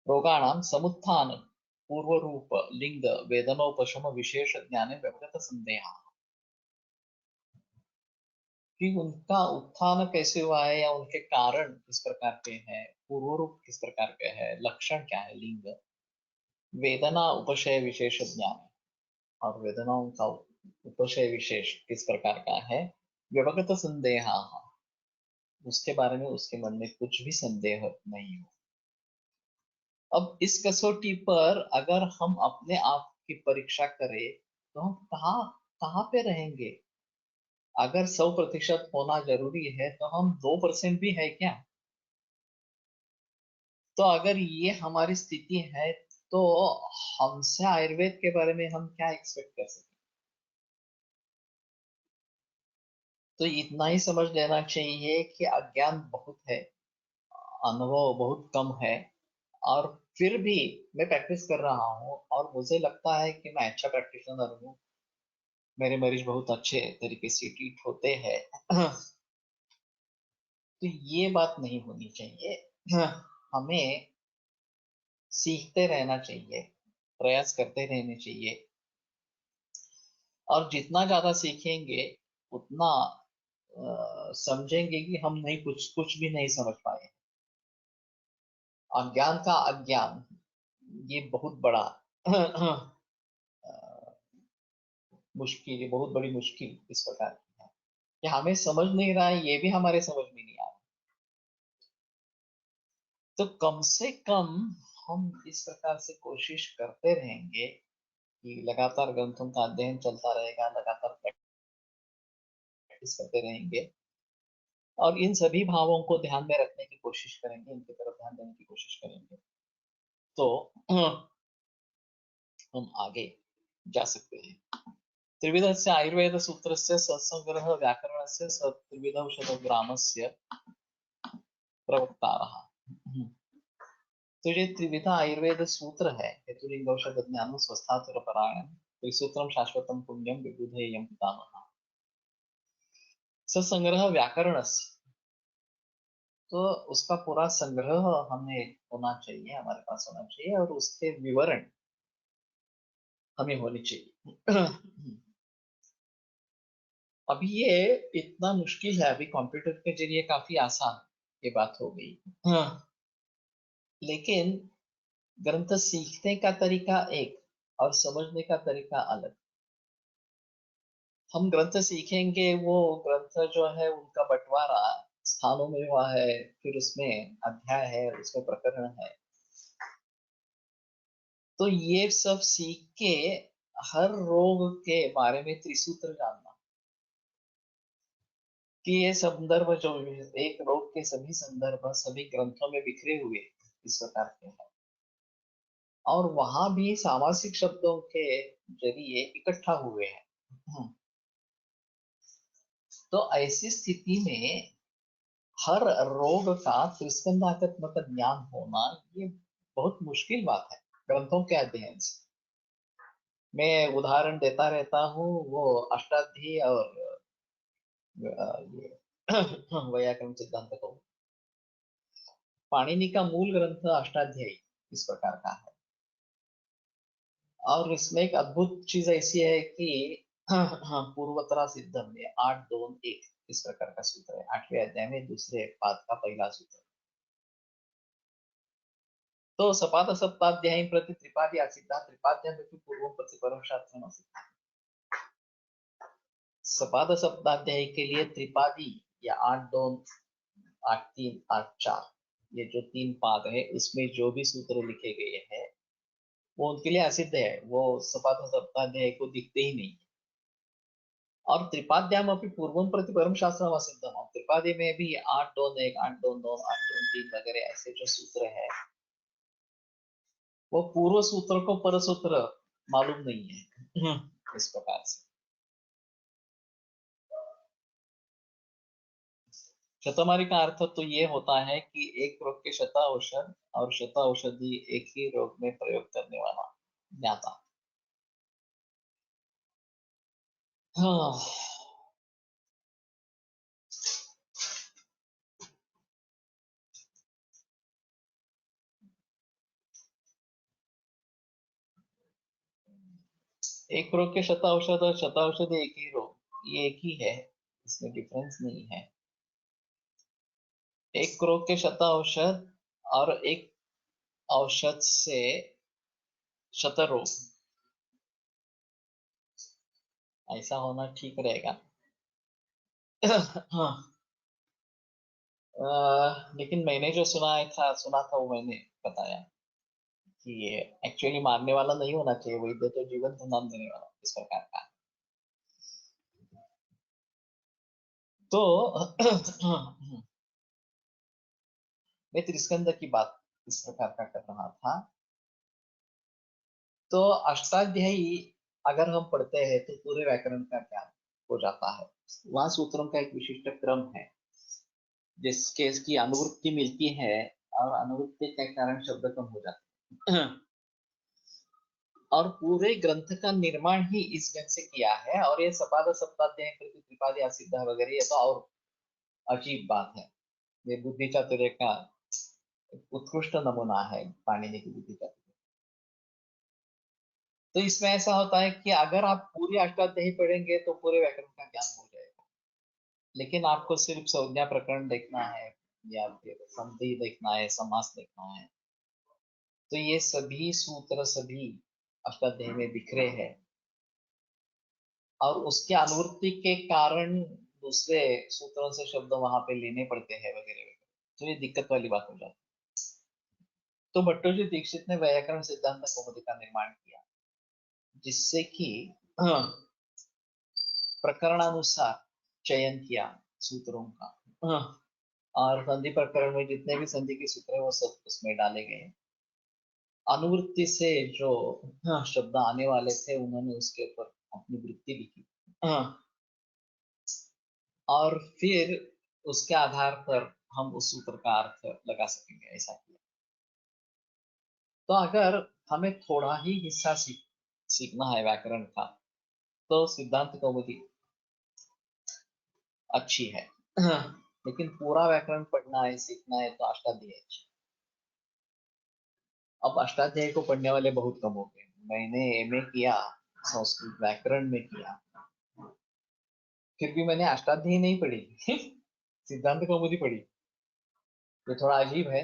रोगाणाम समुत्थान पूर्व रूप लिंग वेदनोपशम विशेष ज्ञाने व्यवगत संदेह, कि उनका उत्थान कैसे हुआ है या उनके कारण किस प्रकार के हैं, पूर्व रूप किस प्रकार के है, लक्षण क्या है, लिंग, वेदना उपशय विशेष ज्ञान और वेदनाओं का उपशय विशेष किस प्रकार का है, व्यवगत संदेह, उसके बारे में उसके मन में कुछ भी संदेह नहीं हो। अब इस कसौटी पर अगर हम अपने आप की परीक्षा करें तो हम कहाँ कहाँ पे रहेंगे? अगर 100% होना जरूरी है तो हम 2% भी है क्या? तो अगर ये हमारी स्थिति है तो हमसे आयुर्वेद के बारे में हम क्या एक्सपेक्ट कर सकते हैं? तो इतना ही समझ लेना चाहिए कि अज्ञान बहुत है, अनुभव बहुत कम है, और फिर भी मैं प्रैक्टिस कर रहा हूँ और मुझे लगता है कि मैं अच्छा प्रैक्टिशनर हूँ, मेरे मरीज बहुत अच्छे तरीके से ट्रीट होते हैं। तो ये बात नहीं होनी चाहिए। हमें सीखते रहना चाहिए, प्रयास करते रहने चाहिए, और जितना ज्यादा सीखेंगे उतना समझेंगे कि हम नहीं, कुछ कुछ भी नहीं समझ पाए। अज्ञान का अज्ञान ये बहुत बड़ा मुश्किल, ये बहुत बड़ी मुश्किल इस प्रकार की है कि हमें समझ नहीं रहा है, ये भी हमारे समझ में नहीं आ रहा। तो कम से कम हम इस प्रकार से कोशिश करते रहेंगे कि लगातार ग्रंथों का अध्ययन चलता रहेगा, लगातार प्रैक्टिस करते रहेंगे, और इन सभी भावों को ध्यान में रखने की कोशिश करेंगे, इनकी तरफ ध्यान देने की कोशिश करेंगे, तो हम आगे जा सकते हैं। त्रिविधस्य आयुर्वेद सूत्रस्य सत्संग्रह व्याकरणस्य त्रिविधौषधग्रामस्य प्रवक्तारः। तो ये त्रिविधा आयुर्वेद सूत्र है, हेतुलिंग औषध ज्ञानम स्वस्थातुर परायण त्रिसूत्रम शाश्वतम पुण्यम विबुधेयम पितामह। सत्संग्रह व्याकरणस्य, तो उसका पूरा संग्रह हमें होना चाहिए, हमारे पास होना चाहिए, और उसके विवरण हमें होनी चाहिए। अभी ये इतना मुश्किल है, अभी कंप्यूटर के जरिए काफी आसान ये बात हो गई। लेकिन ग्रंथ सीखने का तरीका एक और समझने का तरीका अलग। हम ग्रंथ सीखेंगे, वो ग्रंथ जो है उनका बंटवारा स्थानों में हुआ है, फिर उसमें अध्याय है, उसमें प्रकरण है। तो ये सब सीख के हर रोग के बारे में त्रिसूत्र जानना, कि ये संदर्भ जो एक रोग के सभी संदर्भ सभी ग्रंथों में बिखरे हुए इस प्रकार के हैं, और वहां भी सामासिक शब्दों के जरिए इकट्ठा हुए हैं। तो ऐसी स्थिति में हर रोग का त्रिस्कंधात्मक ज्ञान होना ये बहुत मुश्किल बात है ग्रंथों के अध्ययन से। मैं उदाहरण देता रहता हूँ, वो अष्टाध्यायी और ये वैयाकरण सिद्धांत को, पाणिनि का मूल ग्रंथ अष्टाध्यायी इस प्रकार का है, और इसमें एक अद्भुत चीज ऐसी है कि पूर्वतरा सिद्धम में 8-2-1 इस प्रकार का सूत्र है, 8वें अध्याय में दूसरे पाद का पहला सूत्र। तो सपाद सप्ताध्यायी प्रति त्रिपादी आसिद्धा त्रिपाद्याम पूर्व प्रति परम शास्त्र। सपाद सप्ताध्यायी के लिए त्रिपादी या 8-2-8-3-8-4 ये जो 3 पाद है, उसमें जो भी सूत्र लिखे गए हैं वो उनके लिए असिद्ध है, वो सपाद सप्ताध्यायी को दिखते ही नहीं। और त्रिपाद्याम अपनी पूर्वम प्रति परम शास्त्र असिद्ध, त्रिपादी में भी 8-2-1 8-2-2 8-2-3 वगैरह ऐसे जो सूत्र है, वो पूर्व सूत्र को पर सूत्र मालूम नहीं है। इस प्रकार से शतमारी का अर्थ तो ये होता है कि एक रोग के शत औषध और शत औषधि एक ही रोग में प्रयोग करने वाला ज्ञाता। हाँ, एक रोग के शत औषध और शत औषधि एक ही रोग, ये एक ही है, इसमें डिफरेंस नहीं है। एक रोग के शत औषध और एक औषध से शतरोग, ऐसा होना ठीक रहेगा। हाँ, लेकिन मैंने जो सुना था वो मैंने बताया कि ये एक्चुअली मारने वाला नहीं होना चाहिए, वैद्य तो जीवन तो नाम देने वाला इस प्रकार का। तो मैं त्रिस्कंद की बात इस प्रकार का कर रहा था। तो अष्टाध्यायी अगर हम पढ़ते हैं तो पूरे व्याकरण का ज्ञान हो जाता है, वहां सूत्रों का एक विशिष्ट क्रम है जिसके इसकी अनुवृत्ति मिलती है और अनुवृत्ति के कारण शब्द कम हो जाते हैं। और पूरे ग्रंथ का निर्माण ही इस ढंग से किया है। और ये सपाद सप्ताध्याय प्रति त्रिपादी असिद्ध वगैरह, ये तो और अजीब बात है। ये बुद्धि चातुर्य का उत्कृष्ट नमूना है, पाणिनि की बुद्धि चातुर्य। तो इसमें ऐसा होता है कि अगर आप पूरी अष्टाध्यायी पढ़ेंगे तो पूरे व्याकरण का ज्ञान हो जाएगा, लेकिन आपको सिर्फ संज्ञा प्रकरण देखना है या फिर संधि देखना है, समास देखना है, तो ये सभी सूत्र सभी अष्टाध्यायी में बिखरे हैं और उसके अनुवृत्ति के कारण दूसरे सूत्रों से शब्द वहां पे लेने पड़ते हैं वगैरह वगैरह, तो ये दिक्कत वाली बात हो जाती है। तो भट्टोजी दीक्षित ने व्याकरण सिद्धांत कौमुदी का निर्माण किया, जिससे कि प्रकरणानुसार चयन किया सूत्रों का, और संधि प्रकरण में जितने भी संधि के सूत्र है वो सब उसमें डाले गए। अनुवृत्ति से जो शब्द आने वाले थे उन्होंने उसके ऊपर अपनी वृत्ति लिखी, और फिर उसके आधार पर हम उस सूत्र का अर्थ लगा सकेंगे, ऐसा किया। तो अगर हमें थोड़ा ही हिस्सा सीखना है व्याकरण का तो सिद्धांत कौमुदी अच्छी है, लेकिन पूरा व्याकरण पढ़ना है, सीखना है तो अष्टाध्यायी अच्छी। अब अष्टाध्यायी को पढ़ने वाले बहुत कम हो गए। मैंने एमए किया संस्कृत व्याकरण में किया, फिर भी मैंने अष्टाध्यायी नहीं पढ़ी सिद्धांत कौमुदी पढ़ी। ये थोड़ा अजीब है।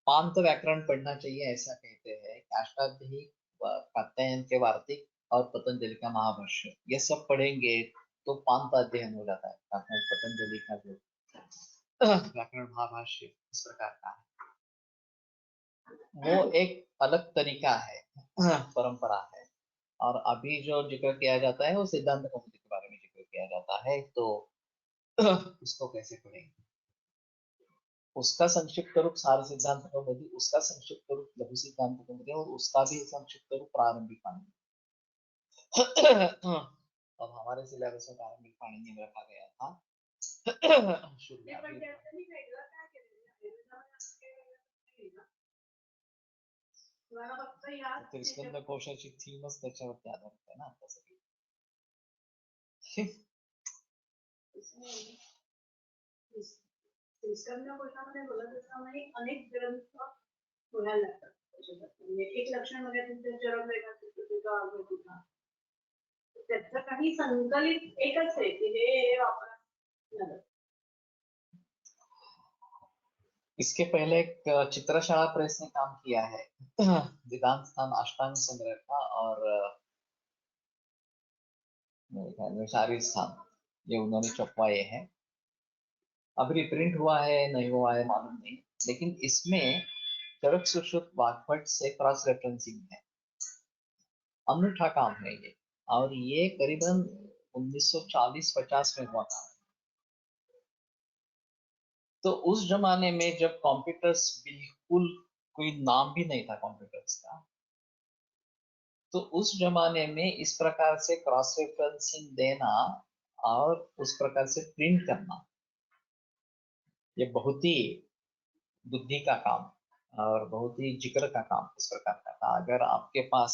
पांत व्याकरण पढ़ना चाहिए ऐसा कहते हैं कि अष्टाध्यायी, कात्यायन के वार्तिक और पतंजलि का महाभाष्य, ये सब पढ़ेंगे तो पांत अध्ययन हो जाता है। पतंजलि का जो व्याकरण महाभाष्य इस प्रकार का है, वो एक अलग तरीका है, परंपरा है। और अभी जो जिक्र किया जाता है वो सिद्धांत कौमुदी के बारे में जिक्र किया जाता है, तो उसको कैसे पढ़ेंगे? उसका संक्षिप्त रूप सार सिद्धांत कौमुदी, उसका संक्षिप्त रूप लघु सिद्धांत कौमुदी, और उसका भी संक्षिप्त रूप प्रारंभिक पाणिनि। अब हमारे सिलेबस में प्रारंभिक पाणिनि में रखा गया था। त्रिस्कंद कोशाची थीमच त्याच्यावरती आधारित आहे ना आता सगळी। त्रिस्कंद कोशामध्ये बोलत असताना अनेक ग्रंथ बोलायला लागतात त्याच्यात. म्हणजे एक लक्षण बघायचं तर जरब वेगळा तुझा अवघड होता, त्याचं काही संकलित एकच आहे की हे वापरा. इसके पहले एक चित्रशाला प्रेस ने काम किया है वेदांत स्थान अष्टांग संग्रह का, और शारीर स्थान, ये उन्होंने छपवाए हैं। अब रिप्रिंट हुआ है नहीं हुआ है मालूम नहीं, लेकिन इसमें चरक सुश्रुत वाग्भट से क्रॉस रेफरेंसिंग है, अनूठा काम है ये। और ये करीबन 1940-50 में हुआ था। तो उस जमाने में जब कंप्यूटर्स बिल्कुल कोई नाम भी नहीं था कंप्यूटर्स का, तो उस जमाने में इस प्रकार से क्रॉस रेफरेंसिंग देना और उस प्रकार से प्रिंट करना, ये बहुत ही बुद्धि का काम और बहुत ही जिक्र का काम इस प्रकार का था। अगर आपके पास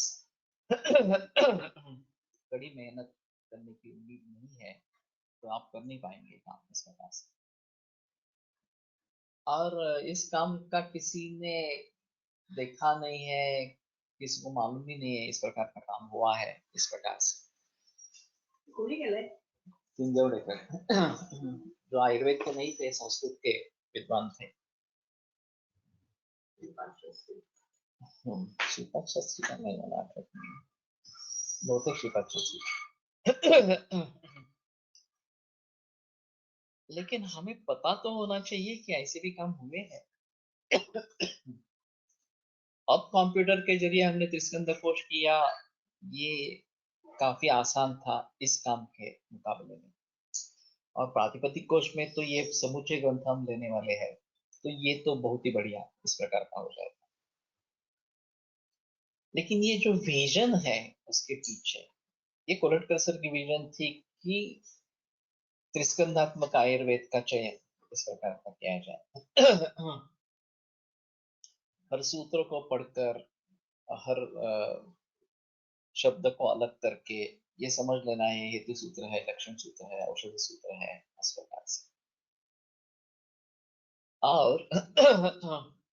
कड़ी मेहनत करने की उम्मीद नहीं है तो आप कर नहीं पाएंगे काम इस प्रकार से। और इस काम का किसी ने देखा नहीं है, किसी को मालूम भी नहीं है इस प्रकार का काम हुआ है इस प्रकार से। कोणी केलंय? सिंधवडेकर जो आयुर्वेद के नहीं थे, संस्कृत के विद्वान थे। श्रीपाद शास्त्री का नहीं माना, बहुत श्रीपाद शास्त्री। लेकिन हमें पता तो होना चाहिए कि ऐसे भी काम हुए हैं। अब कंप्यूटर के जरिए हमने त्रिस्कंद कोश किया, ये काफी आसान था इस काम के मुकाबले में। और प्रातिपदिक कोश में तो ये समुचे ग्रंथ हम लेने वाले हैं, तो ये तो बहुत ही बढ़िया इस प्रकार का हो जाएगा। लेकिन ये जो विजन है उसके पीछे, ये कोलटकर सर की विजन थी कि त्रिस्कंधात्मक आयुर्वेद का चयन इस प्रकार का किया जाए। हर सूत्र को पढ़कर हर शब्द को अलग करके ये समझ लेना है हेतु सूत्र है, लक्षण सूत्र है, औषधि सूत्र है, इस प्रकार से। और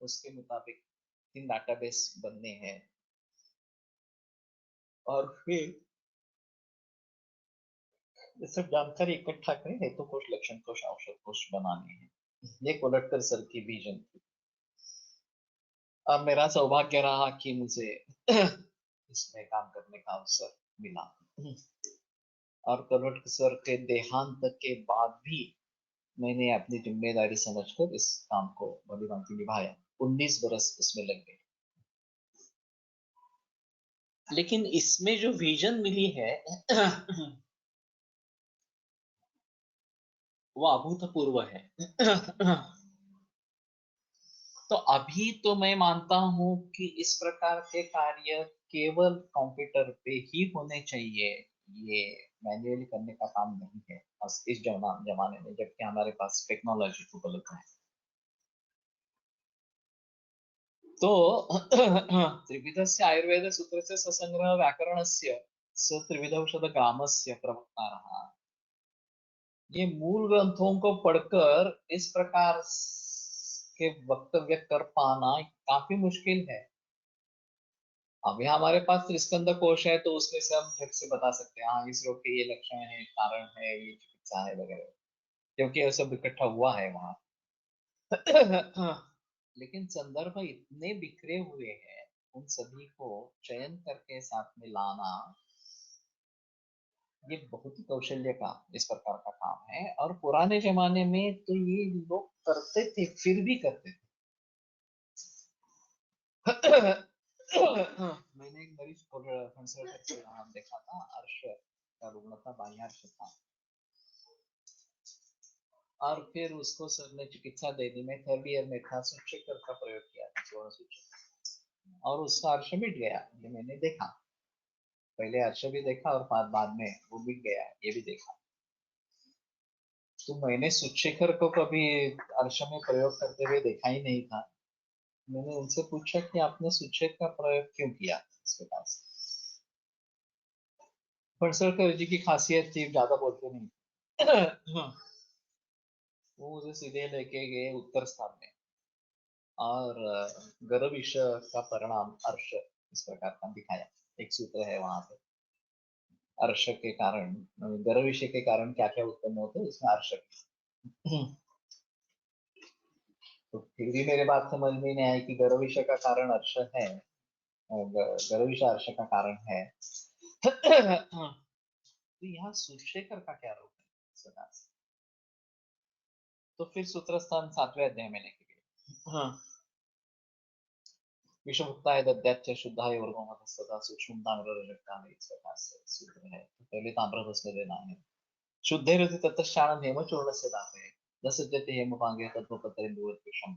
उसके मुताबिक 3 डाटाबेस बनने हैं और फिर ये सब जानकारी इकट्ठा करें, हेतु कोश, लक्षण कोश, औषध कोश बनाने हैं। ये कोलटकर सर की विजन थी। अब मेरा सौभाग्य रहा कि मुझे इसमें काम करने का अवसर मिला और कोलटकर सर के देहांत के बाद भी मैंने अपनी जिम्मेदारी समझकर इस काम को भलीभांति निभाया। 19 बरस उसमें लग गए। लेकिन इसमें जो विजन मिली है वो अभूतपूर्व है। तो अभी तो मैं मानता हूं कि इस प्रकार के कार्य केवल कंप्यूटर पे ही होने चाहिए, ये मैन्युअली करने का काम नहीं है इस जमाने में, जबकि हमारे पास टेक्नोलॉजी उपलब्ध है। तो त्रिविधस्य आयुर्वेद सूत्रस्य ससंग्रह व्याकरणस्य स त्रिविधौषध ग्रामस्य प्रवक्ता, ये मूल ग्रंथों को पढ़कर इस प्रकार के वक्तव्य कर पाना काफी मुश्किल है। अभी हमारे पास त्रिस्कंद कोश है तो उसमें से हम झट से बता सकते हैं, हाँ इस रोग के ये लक्षण है, कारण है, ये चिकित्सा है वगैरह, क्योंकि ये सब इकट्ठा हुआ है वहां। लेकिन संदर्भ इतने बिखरे हुए हैं, उन सभी को चयन करके साथ में लाना ये बहुत ही कौशल्य का इस प्रकार का काम है। और पुराने जमाने में तो ये लोग करते थे, फिर भी करते थे। मैंने एक मरीज को कंसल्टेंट से यहाँ देखा था, अर्श का रुग्ण था, बाह्यार्श था, और फिर उसको सर ने चिकित्सा दे दी। मैं 3rd ईयर में था, सूचक का प्रयोग किया था, स्वर्ण सूचक, और उसका अर्श मिट गया। ये मैंने देखा, पहले अर्श भी देखा और बाद में वो मिट गया, ये भी देखा। तो मैंने सूचेकर को कभी अर्श में प्रयोग करते हुए देखा ही नहीं था। मैंने उनसे पूछा कि आपने सूचक का प्रयोग क्यों किया इसके पास। फणसलकर जी की खासियत थी, ज्यादा बोलते नहीं। वो मुझे सीधे लेके गए उत्तर स्थान में, और गर्विश का परिणाम अर्श इस प्रकार का दिखाया। एक सूत्र है वहां पे, अर्श के कारण, गर्विश के कारण क्या क्या उत्पन्न होते हैं, उसमें अर्श। तो फिर भी मेरे बात समझ में नहीं आई कि गर्विश का कारण अर्श है, गर्विश अर्श का कारण है। तो यहाँ सूचेकर का क्या रोल है? तो फिर सूत्र स्थान 7वें अध्याय में लेके गए। विषमुक्ताय दद्याच्च शुद्धाय वर्गों सदा सूक्ष्म ताम्र रजक्ता में, इस प्रकार से सूत्र है। तो पहले ताम्र भस्म लेना है। शुद्धे रति ततश्चाणम हेम चूर्ण से दाते दस जते हेम पांगे तत्व पत्र दुवत विषम।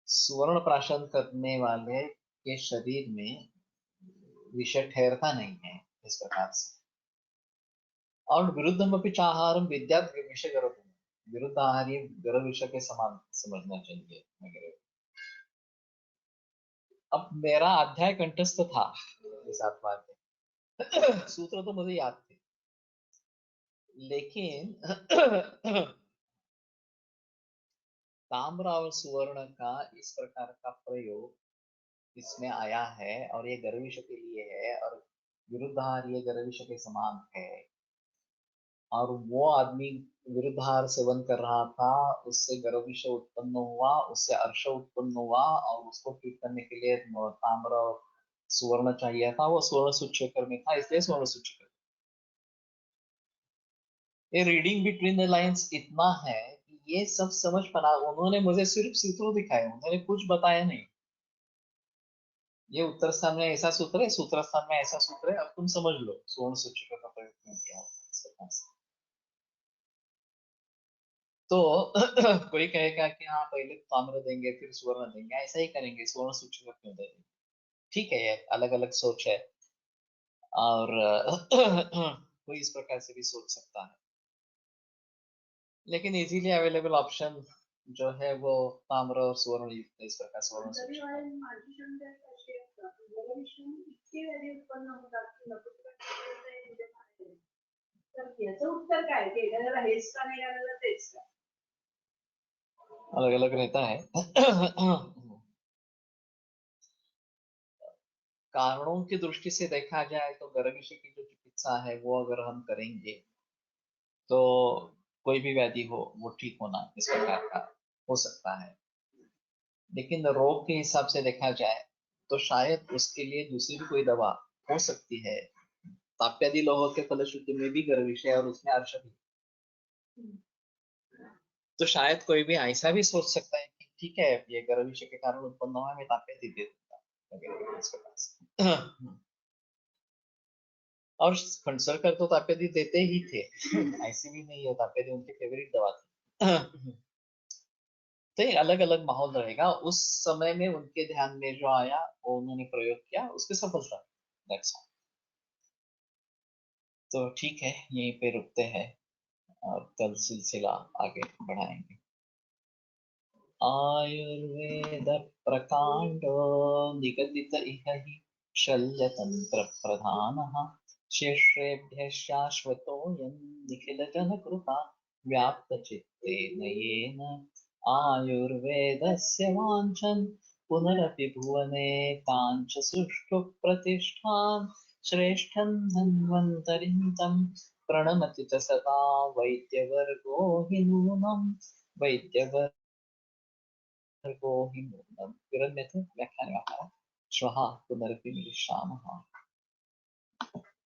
सुवर्ण प्राशन करने वाले के शरीर में विषय ठहरता नहीं है, इस प्रकार से। और विरुद्धमपि चाहारम विद्यात विषय गर्भ, विरुद्ध आहार ये गर्भ विषय के समान समझना चाहिए वगैरह। अब मेरा अध्याय कंठस्थ था इस आत्मा में, सूत्र तो मुझे याद थे, लेकिन ताम्र और सुवर्ण का इस प्रकार का प्रयोग इसमें आया है, और ये गर्विश के लिए है, और विरुद्धाहार ये गर्विश के समान है। और वो आदमी विरुद्धाहार सेवन कर रहा था, उससे गर्विश उत्पन्न हुआ, उससे अर्श उत्पन्न हुआ, और उसको ठीक करने के लिए ताम्र और सुवर्ण चाहिए था। वो स्वर्ण सूचकर में था, इसलिए स्वर्ण सूचकर। ये रीडिंग बिटवीन द लाइंस इतना है कि ये सब समझ पाना, उन्होंने मुझे सिर्फ सूत्र दिखाए, उन्होंने कुछ बताया नहीं। ये उत्तर स्थान में ऐसा सूत्र है, सूत्र स्थान में ऐसा सूत्र है, अब तुम समझ लो स्वर्ण सूचक का प्रयोग क्यों किया होगा। तो कोई कहेगा कि हाँ पहले ताम्र देंगे फिर सुवर्ण देंगे, ऐसा ही करेंगे, स्वर्ण सूचक क्यों देंगे। ठीक है, ये अलग अलग सोच है, और कोई इस प्रकार से भी सोच सकता है। लेकिन इजीली अवेलेबल ऑप्शन जो है वो ताम्र और स्वर्ण युक्त है, इस प्रकार स्वर्ण तरी सूक्ष्म। वाले माझी शंका अशी असतात जर विषयी इतके व्हॅल्यू उत्पन्न होतात की नपुंसकलिंगामध्ये बाहेर. तर याचं उत्तर काय की एखाद्याला हेच का नाही आलेलं तेच का. अलग अलग रहता है। कारणों की दृष्टि से देखा जाए तो गर्भ विषय की जो चिकित्सा है वो अगर हम करेंगे तो कोई भी व्याधि हो वो ठीक होना इस प्रकार का हो सकता है। लेकिन रोग के हिसाब से देखा जाए तो शायद उसके लिए दूसरी भी कोई दवा हो सकती है। ताप्यादि लोहों के फलश्रुति में भी गर्भ विषय और उसमें अर्श भी। तो शायद कोई भी ऐसा भी सोच सकता है कि ठीक है ये गर्भ विषय के कारण उत्पन्न हुआ, मैं ताप्यादि दे दूंगा वगैरह इस प्रकार से। और खंडसरकर तो ताप्यादि देते ही थे। ऐसी भी नहीं है, ताप्यादि उनकी फेवरेट दवा थी। तो ये अलग अलग माहौल रहेगा, उस समय में उनके ध्यान में जो आया वो उन्होंने प्रयोग किया, उसकी सफलता। That's all. तो ठीक है, यहीं पे रुकते हैं और कल सिलसिला आगे बढ़ाएंगे। आयुर्वेद प्रकांडो निगदित इह हि शल्यतंत्र प्रधानः शिष्येभ्यः शाश्वतोऽयं निखिलजनकृता व्याप्तचित्तेन येन आयुर्वेदस्य वाञ्छन् पुनरपि भुवने काञ्च सुष्ठु प्रतिष्ठान् श्रेष्ठं धन्वन्तरिं तं प्रणमति च सदा वैद्यवर्गो हि नूनं वैद्यवर्गो हि नूनं विरम्यते व्याख्यानवाहः। श्वः पुनरपि मिलिष्यामः।